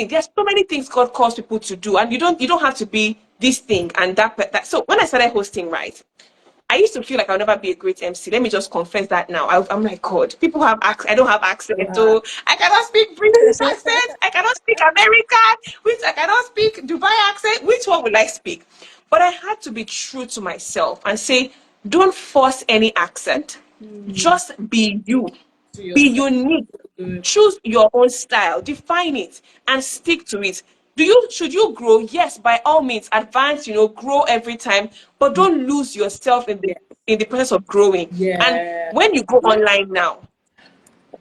There's so many things God calls people to do, and you don't have to be this thing and that. So when I started hosting, right, I used to feel like I'll never be a great MC. Let me just confess that now. I'm like, God, people have accent. I don't have accent. Wow. So I cannot speak British accent. I cannot speak American. Which I cannot speak Dubai accent. Which one will I speak? But I had to be true to myself and say, don't force any accent. Just be you. To Be yourself. unique. Good. Choose your own style, define it, and stick to it. Should you grow? Yes, by all means, advance, grow every time, but don't lose yourself in the Yeah. in the process of growing. And Yeah. when you go online now,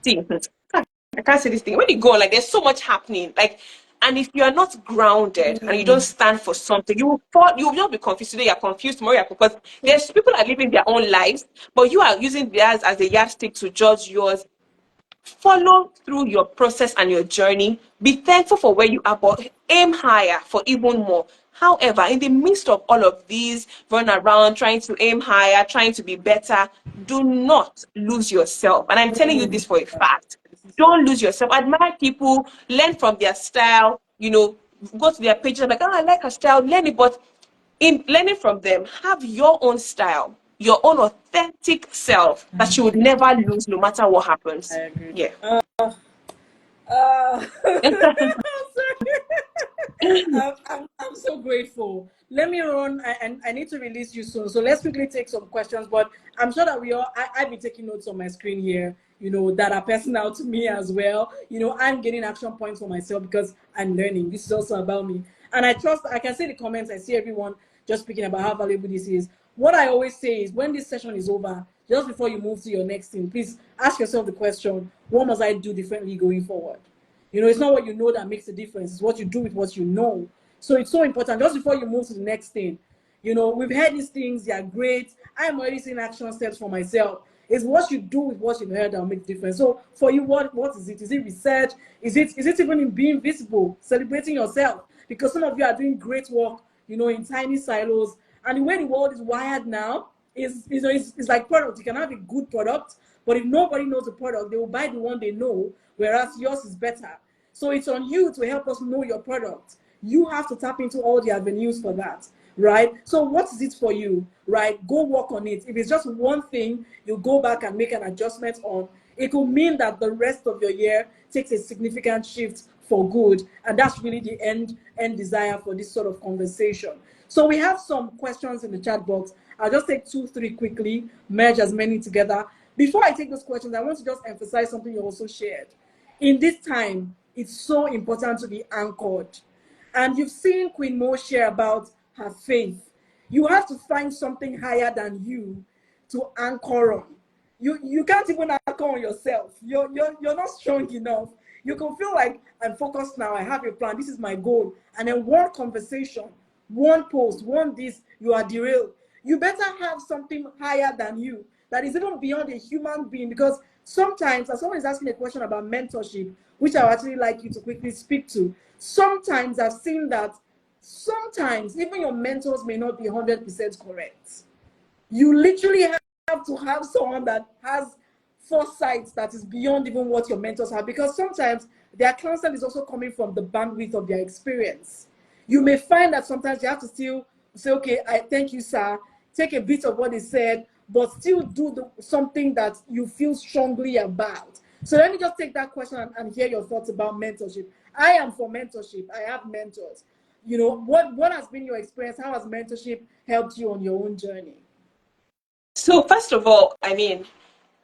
see, I can't say this thing. When you go online, there's so much happening. Like, and if you are not grounded and you don't stand for something, you will fall. You will not be confused today. You're confused tomorrow. Because there's people are living their own lives, but you are using theirs as a yardstick to judge yours. Follow through your process and your journey. Be thankful for where you are, but aim higher for even more. However, in the midst of all of these, run around trying to aim higher, trying to be better, do not lose yourself. And I'm telling you this for a fact. Don't lose yourself. Admire people, learn from their style, go to their pages. I'm like, oh, I like her style, learn it. But in learning from them, have your own style, your own authentic self that you would never lose no matter what I happens. agree. Yeah. I'm sorry. I'm so grateful. Let me run. I need to release you soon. So let's quickly take some questions. But I'm sure that I've been taking notes on my screen here, that are personal to me as well. I'm getting action points for myself because I'm learning. This is also about me. And I trust, I can see the comments. I see everyone just speaking about how valuable this is. what I always say is when this session is over, just before you move to your next thing, please ask yourself the question, what must I do differently going forward? You know, it's not what you know that makes a difference, it's what you do with what you know. So it's so important just before you move to the next thing. You know, we've heard these things, they are great. I'm already seeing action steps for myself. It's what you do with what you've heard that will make a difference. So for you, what is it? Is it research? Is it even in being visible, celebrating yourself? Because some of you are doing great work, you know, in tiny silos. And the way the world is wired now is, you know, it's like product. You can have a good product, but if nobody knows the product, they will buy the one they know, whereas yours is better. So it's on you to help us know your product. You have to tap into all the avenues for that, right? So what is it for you, right? Go work on it. If it's just one thing, you go back and make an adjustment on. It could mean that the rest of your year takes a significant shift for good, and that's really the end desire for this sort of conversation. So we have some questions in the chat box. I'll just take 2, 3 quickly, merge as many together. Before I take those questions, I want to just emphasize something you also shared. In this time, it's so important to be anchored. And you've seen Queen Mo share about her faith. You have to find something higher than you to anchor on. You can't even anchor on yourself. You're not strong enough. You can feel like, I'm focused now, I have a plan, this is my goal. And then one conversation, one post, one this, you are derailed. You better have something higher than you that is even beyond a human being. Because sometimes, as someone is asking a question about mentorship, which I would actually like you to quickly speak to, sometimes I've seen that sometimes even your mentors may not be 100% correct. You literally have to have someone that has foresight that is beyond even what your mentors have, because sometimes their counsel is also coming from the bandwidth of their experience. You may find that sometimes you have to still say, okay, I thank you, sir, take a bit of what they said, but still do something that you feel strongly about. So let me just take that question and hear your thoughts about mentorship. I am for mentorship. I have mentors. You know, what has been your experience? How has mentorship helped you on your own journey? So first of all, I mean,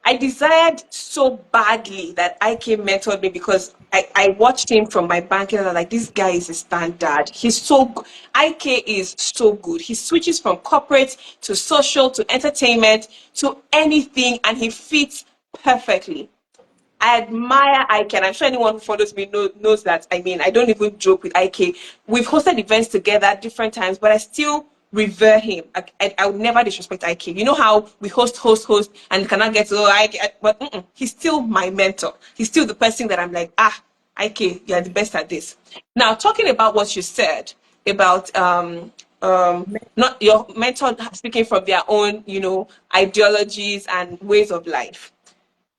I desired so badly that IK mentored me because I watched him from my banking and I was like, this guy is a standard. IK is so good. He switches from corporate to social to entertainment to anything and he fits perfectly. I admire IK, and I'm sure anyone who follows me knows that. I mean, I don't even joke with IK. We've hosted events together at different times, but I still revere him. I would never disrespect IK. You know how we host, and cannot get to IK, but he's still my mentor. He's still the person that I'm like, IK, you're the best at this. Now, talking about what you said about not your mentor speaking from their own, ideologies and ways of life.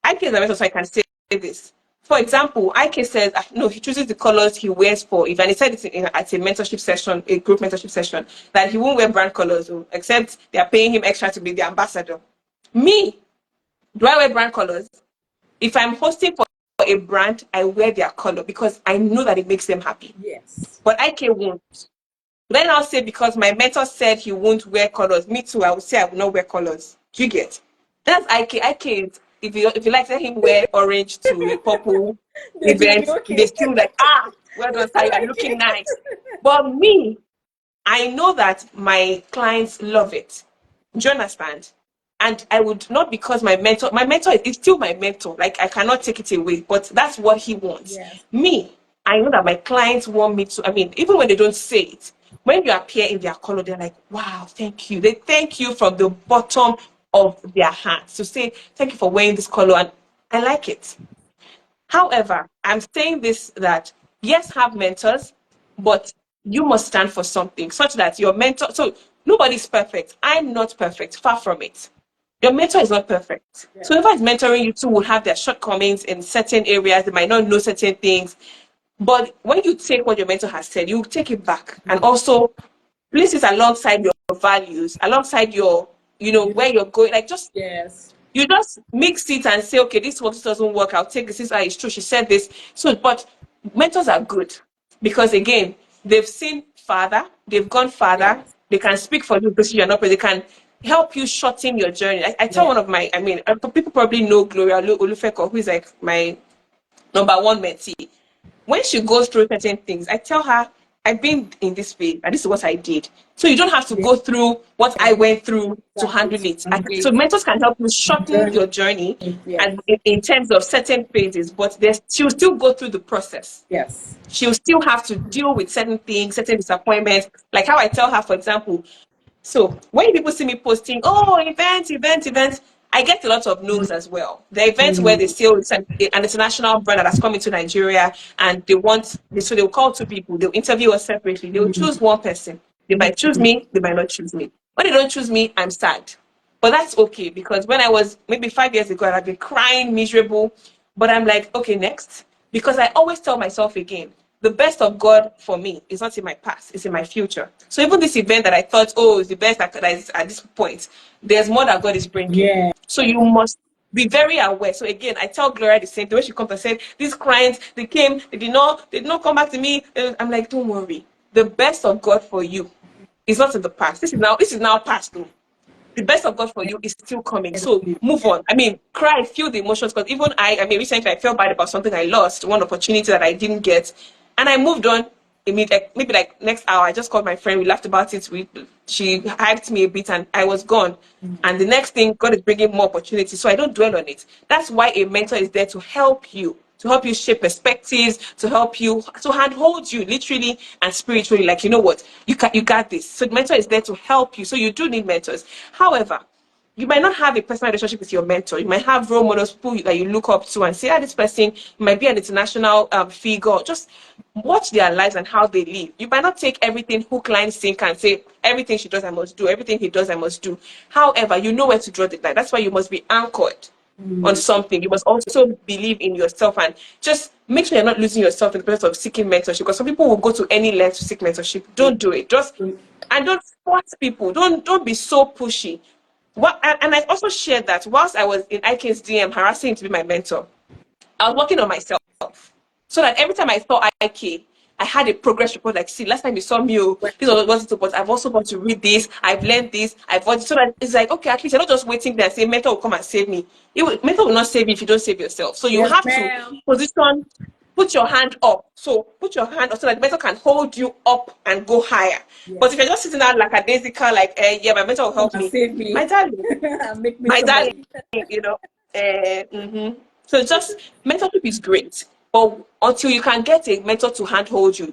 IK is a mentor, so I can say this. For example, IK says, no, he chooses the colors he wears for event. He said it at a mentorship session, a group mentorship session, that he won't wear brand colors, except they are paying him extra to be the ambassador. Me, do I wear brand colors? If I'm hosting for a brand, I wear their color because I know that it makes them happy. Yes. But IK won't. Then I'll say because my mentor said he won't wear colors. Me too, I would say I will not wear colors. Do you get? That's IK. IK is, if you like, let him wear orange to a purple They will be event. They okay. still like, well done, sir, you're looking nice. But me, I know that my clients love it. Do you understand? And I would not, because my mentor is still my mentor. Like I cannot take it away, but that's what he wants. Yes. Me, I know that my clients want me to, I mean, even when they don't say it, when you appear in their color, they're like, wow, thank you. They thank you from the bottom of their hearts to say, thank you for wearing this color. And I like it. However, I'm saying this that yes, have mentors, but you must stand for something such that your mentor. So nobody's perfect. I'm not perfect. Far from it. Your mentor is not perfect. Yeah. So whoever is mentoring you too will have their shortcomings in certain areas. They might not know certain things. But when you take what your mentor has said, you take it back and also place it alongside your values, alongside your, where you're going. Like Yes. you just mix it and say, okay, this doesn't work. I'll take this. It's true. She said this. So, but mentors are good because again, they've seen farther, they've gone farther. Yes. They can speak for you because you're not, but they can help you shorten your journey. I tell Yeah. one of my, people probably know Gloria Olufeko, who is like my number one mentee. When she goes through certain things, I tell her, I've been in this phase, and this is what I did. So you don't have to go through what I went through to handle it. So mentors can help you shorten your journey and in terms of certain phases, but she'll still go through the process. Yes. She'll still have to deal with certain things, certain disappointments. Like how I tell her, for example, so when people see me posting, oh, events, I get a lot of no's as well. The events where they say, oh, it's an international brand that has come into Nigeria and so they'll call two people, they'll interview us separately, they'll choose one person. They might choose me, they might not choose me. When they don't choose me, I'm sad. But that's okay, because when I was maybe 5 years ago, I'd been crying, miserable. But I'm like, okay, next. Because I always tell myself again, the best of God for me is not in my past, it's in my future. So even this event that I thought, oh, is the best that is at this point, there's more that God is bringing. Yeah. So you must be very aware. So again, I tell Gloria the same thing. When she comes and said, these clients, they came, they did not come back to me. I'm like, don't worry. The best of God for you is not in the past. This is now past though. The best of God for you is still coming. So move on. I mean, cry, feel the emotions. Because even recently I felt bad about something I lost, one opportunity that I didn't get. And I moved on. Maybe like next hour, I just called my friend. We laughed about it. She hyped me a bit and I was gone. And the next thing, God is bringing more opportunities. So I don't dwell on it. That's why a mentor is there to help you shape perspectives, to help you, to handhold you literally and spiritually. Like, you know what, you got this. So the mentor is there to help you. So you do need mentors. However, you might not have a personal relationship with your mentor. You might have role models, people that you look up to and say, this person might be an international figure. Just watch their lives and how they live. You might not take everything hook, line, sink and say, everything she does, I must do. Everything he does, I must do. However, you know where to draw the line. That's why you must be anchored on something. You must also believe in yourself and just make sure you're not losing yourself in the process of seeking mentorship, because some people will go to any length to seek mentorship. Don't do it. And don't force people. Don't be so pushy. And I also shared that whilst I was in IK's DM harassing him to be my mentor, I was working on myself. So that every time I saw IK, I had a progress report. Like, see, last time you saw me, this was it, but I've also got to read this. I've learned this. So that it's like, okay, at least you're not just waiting there and say, mentor will come and save me. Mentor will not save you if you don't save yourself. So you have to put your hand up. So put your hand up so that the mentor can hold you up and go higher. Yeah. But if you're just sitting there like a daisical, like, yeah, my mentor will help me. Save me. My darling. Make me My somebody. darling, So just mentorship is great. But until you can get a mentor to handhold you,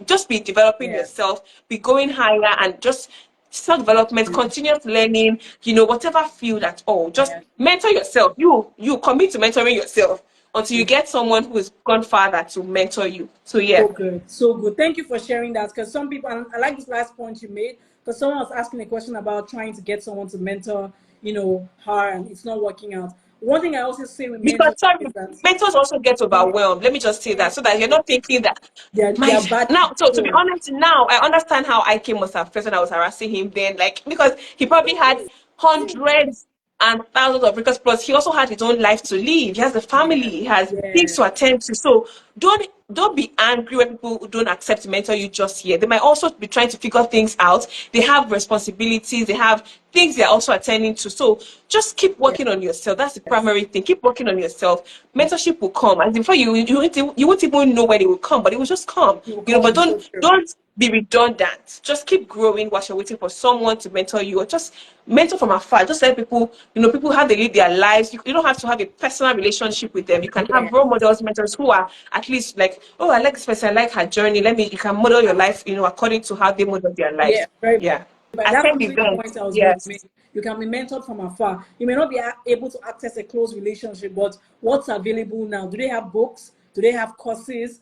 just be developing yourself, be going higher and just self-development, continuous learning, whatever field at all. Just mentor yourself. You commit to mentoring yourself until you get someone who has gone farther to mentor you. So yeah. So good. Thank you for sharing that, because some people, and I like this last point you made, because someone was asking a question about trying to get someone to mentor, her, and it's not working out. One thing I also say with mentors is that mentors also get overwhelmed. Let me just say that, so that you're not thinking that they're bad. Now, so to be honest, now I understand how IK must have felt when I was harassing him then, like, because he probably had hundreds and thousands of records, plus he also had his own life to live. He has a family, he has things to attend to. So don't be angry when people don't accept to mentor you just yet. They might also be trying to figure things out. They have responsibilities, they have things they're also attending to. So just keep working on yourself. That's the primary thing. Keep working on yourself. Mentorship will come. And before you won't even know when it will come, but it will just come. But don't be redundant. Just keep growing while you're waiting for someone to mentor you, or just mentor from afar. Just let people, people how they live their lives. You don't have to have a personal relationship with them. You can have role models, mentors who are at least like, oh, I like this person, I like her journey. You can model your life, according to how they model their life. But that's the point I was going to make. You can be mentored from afar. You may not be able to access a close relationship, but what's available now? Do they have books? Do they have courses?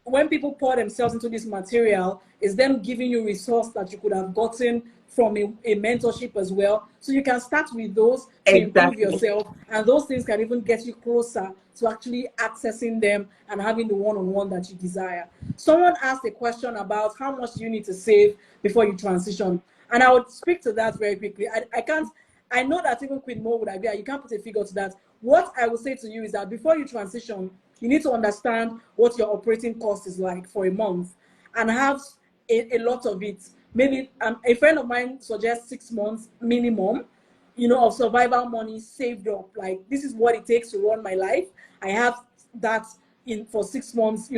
When people pour themselves into this material, is them giving you resource that you could have gotten from a mentorship as well. So you can start with those to improve yourself, and those things can even get you closer to actually accessing them and having the one-on-one that you desire. Someone asked a question about how much you need to save before you transition, and I would speak to that very quickly. I know that even Queen Mo would agree, you can't put a figure to that. What I will say to you is that before you transition, you need to understand what your operating cost is like for a month and have a lot of it. Maybe a friend of mine suggests 6 months minimum, of survival money saved up. Like, this is what it takes to run my life. I have that in for 6 months,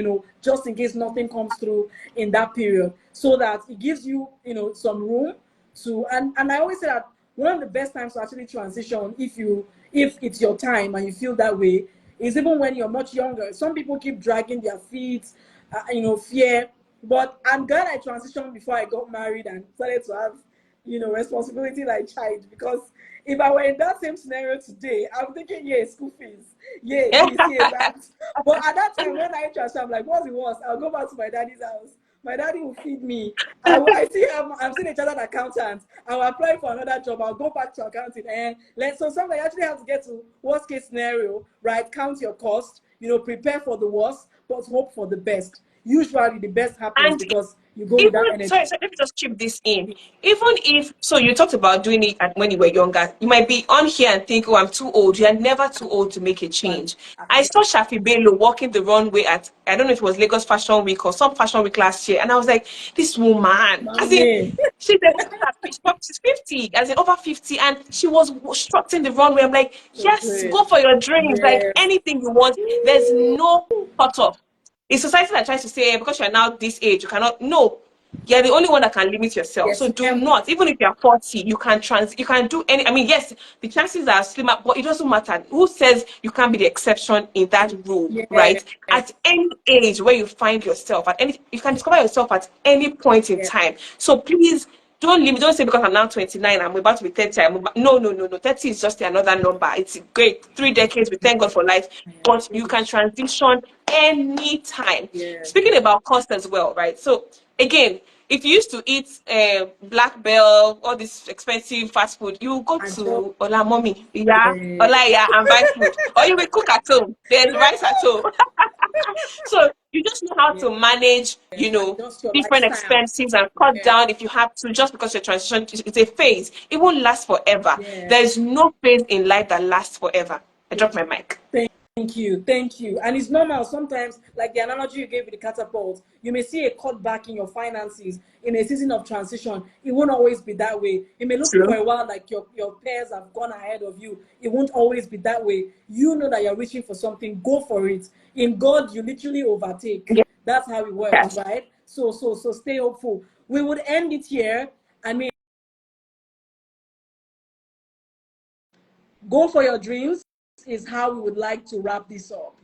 just in case nothing comes through in that period, so that it gives you, some room to. And I always say that one of the best times to actually transition, if it's your time and you feel that way, is even when you're much younger. Some people keep dragging their feet, fear. But I'm glad I transitioned before I got married and started to have, responsibility like child. Because if I were in that same scenario today, I'm thinking, yeah, school fees, yeah, this, yeah, that. But at that time, when I transitioned, I'm like, what's the worst? I'll go back to my daddy's house. My daddy will feed me. I'm still a chartered accountant. I'll apply for another job. I'll go back to accounting. And so sometimes you actually have to get to worst case scenario, right? Count your cost, prepare for the worst, but hope for the best. Usually the best happens And because you go with that even, energy. sorry, let me just chip this in. Even if, so you talked about doing it when you were younger, you might be on here and think, oh, I'm too old. You are never too old to make a change. I saw Shafi Bello walking the runway at, I don't know if it was Lagos Fashion Week or some Fashion Week last year, and I was like, this woman, as in, Mommy. she's 50, as in over 50, and she was strutting the runway. I'm like, So yes, great. go for your dreams, like Yes. anything you want. There's no cutoff. It's society that tries to say, because you're now this age, you cannot. No, you're the only one that can limit yourself. Yes, So do ma'am. not, even if you're 40, you can do any. I mean, yes, the chances are slimmer, but it doesn't matter. Who says you can't be the exception in that rule, Yes. right? At any age where you find yourself, you can discover yourself at any point in Yes. time. So please don't say because I'm now 29, I'm about to be 30. No. 30 is just another number. It's great. 3 decades, we thank God for life. But you can transition anytime. Yes. Speaking about cost as well, right? So again, if you used to eat Black Bell, all this expensive fast food, you go And just, to Ola Mommy, yeah, yes. Ola, yeah, and buy food. Or you will cook at home. There's rice at home. So you just know how Yes. to manage, Adjust your different lifestyle. expenses and cut Yes. down if you have to, just because your transition is a phase. It won't last forever. Yes. There is no phase in life that lasts forever. I dropped my mic. Thank you. Thank you. And it's normal sometimes, like the analogy you gave with the catapult, you may see a cutback in your finances in a season of transition. It won't always be that way. It may look for True. a while like your peers have gone ahead of you. It won't always be that way. You know that you're reaching for something, go for it. In God, you literally overtake. That's how it works, Yes. right? So stay hopeful. We would end it here. I mean, go for your dreams is how we would like to wrap this up.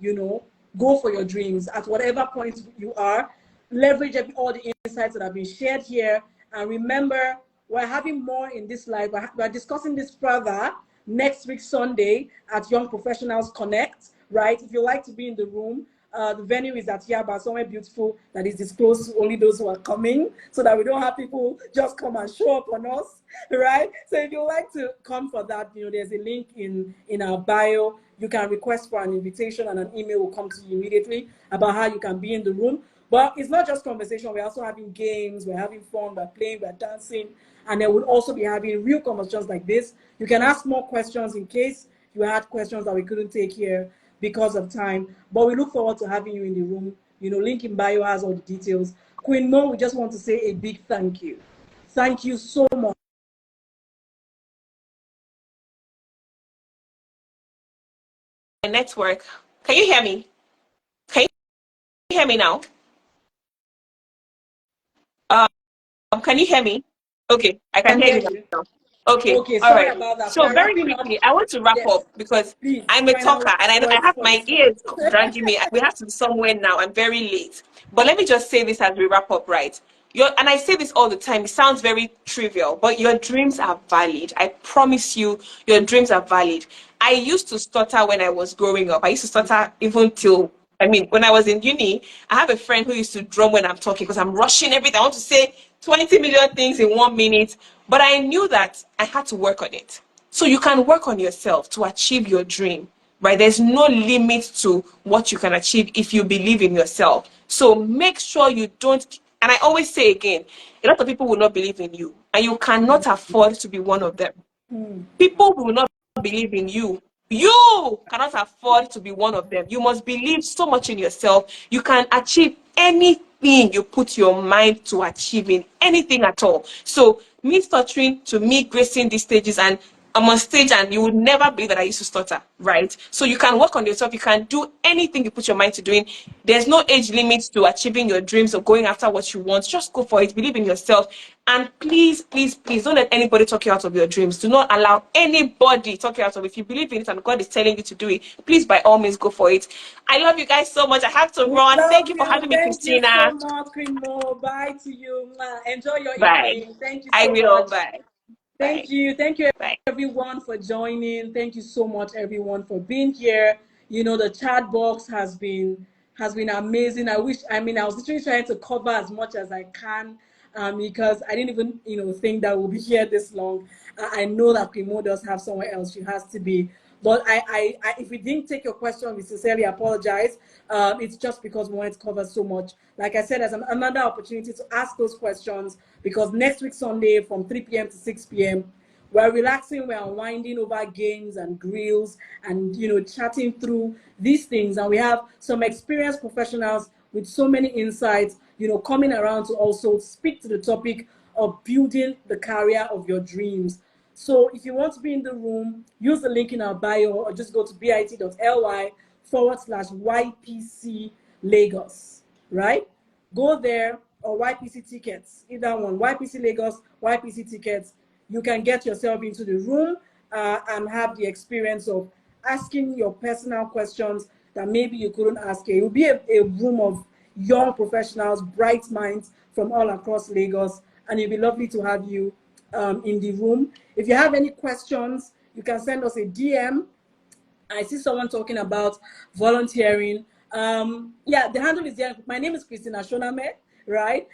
Go for your dreams at whatever point you are. Leverage all the insights that have been shared here. And remember, we're having more in this live. We're discussing this further next week, Sunday, at Young Professionals Connect, right? If you like to be in the room, the venue is at Yaba, somewhere beautiful that is disclosed to only those who are coming, so that we don't have people just come and show up on us, right? So if you like to come for that, there's a link in our bio. You can request for an invitation, and an email will come to you immediately about how you can be in the room. But it's not just conversation. We're also having games. We're having fun. We're playing. We're dancing. And then we'll also be having real conversations like this. You can ask more questions in case you had questions that we couldn't take here because of time. But we look forward to having you in the room. Link in bio has all the details. Queen Mo, we just want to say a big thank you. Thank you so much. My network. Can you hear me? Can you hear me now? Can you hear me? Okay, I I can can hear hear you you. now. Okay, Okay, all sorry right. about that. So We're very wrapping up. quickly, I want to wrap Yes, up because please. I'm a Final talker and I words have for my us. ears dragging me. We have to be somewhere now. I'm very late. But let me just say this as we wrap up, right? And I say this all the time. It sounds very trivial, but your dreams are valid. I promise you, your dreams are valid. I used to stutter when I was growing up. I used to stutter even till, I mean, when I was in uni. I have a friend who used to drum when I'm talking because I'm rushing everything. I want to say 20 million things in 1 minute. But I knew that I had to work on it. So you can work on yourself to achieve your dream, right? There's no limit to what you can achieve if you believe in yourself. So make sure you don't, and I always say again, a lot of people will not believe in you, and you cannot afford to be one of them. People will not believe in you. You cannot afford to be one of them. You must believe so much in yourself. You can achieve anything you put your mind to achieving, anything at all. So me stuttering to me gracing these stages and I'm on stage and you would never believe that I used to stutter, right? So you can work on yourself. You can do anything you put your mind to doing. There's no age limit to achieving your dreams or going after what you want. Just go for it. Believe in yourself. And please, please, please don't let anybody talk you out of your dreams. Do not allow anybody talk you out of it. If you believe in it and God is telling you to do it, please, by all means, go for it. I love you guys so much. I have to We run. Thank love you for you. having me, Thank you so Christina. much, Queen Mo. Bye to you. Enjoy your Bye. evening. Thank you I so will. much. Bye. Bye. Thank you. Thank you, Bye. everyone, for joining. Thank you so much, everyone, for being here. You know, the chat box has been amazing. I was literally trying to cover as much as I can, because I didn't even, think that we'll be here this long. I know that Primo does have somewhere else she has to be. But if we didn't take your question, we sincerely apologize. It's just because we wanted to cover so much. Like I said, as another opportunity to ask those questions, because next week, Sunday, from 3 p.m. to 6 p.m., we're relaxing, we're unwinding over games and grills and, chatting through these things. And we have some experienced professionals with so many insights, coming around to also speak to the topic of building the career of your dreams. So if you want to be in the room, use the link in our bio or just go to bit.ly/YPC Lagos, right? Go there, or YPC tickets, either one, YPC Lagos, YPC tickets. You can get yourself into the room and have the experience of asking your personal questions that maybe you couldn't ask here. It will be a room of young professionals, bright minds from all across Lagos, and it'll be lovely to have you in the room. If you have any questions, you can send us a DM. I see someone talking about volunteering. Yeah, the handle is there. My name is Christina Soname, right?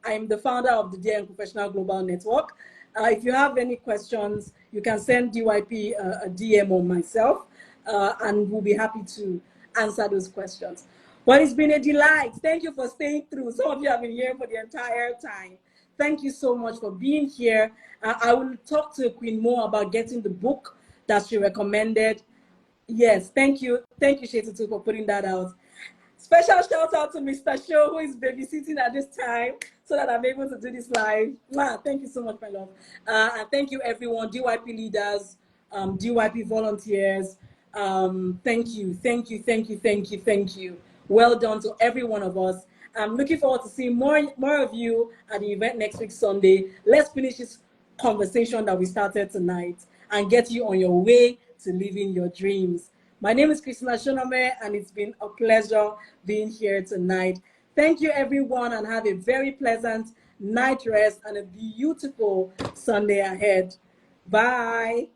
I'm the founder of the DN Professional Global Network. If you have any questions, you can send DYP a DM on myself, and we'll be happy to answer those questions. But it's been a delight. Thank you for staying through. Some of you have been here for the entire time. Thank you so much for being here. I will talk to Queen Mo about getting the book that she recommended. Yes, thank you. Thank you, Shetutu, for putting that out. Special shout out to Mr. Show, who is babysitting at this time so that I'm able to do this live. Thank you so much, my love. And thank you, everyone, DYP leaders, DYP volunteers. Thank you, thank you, thank you, thank you, thank you. Well done to every one of us. I'm looking forward to seeing more of you at the event next week, Sunday. Let's finish this conversation that we started tonight and get you on your way to living your dreams. My name is Christina Soname, and it's been a pleasure being here tonight. Thank you, everyone, and have a very pleasant night rest and a beautiful Sunday ahead. Bye.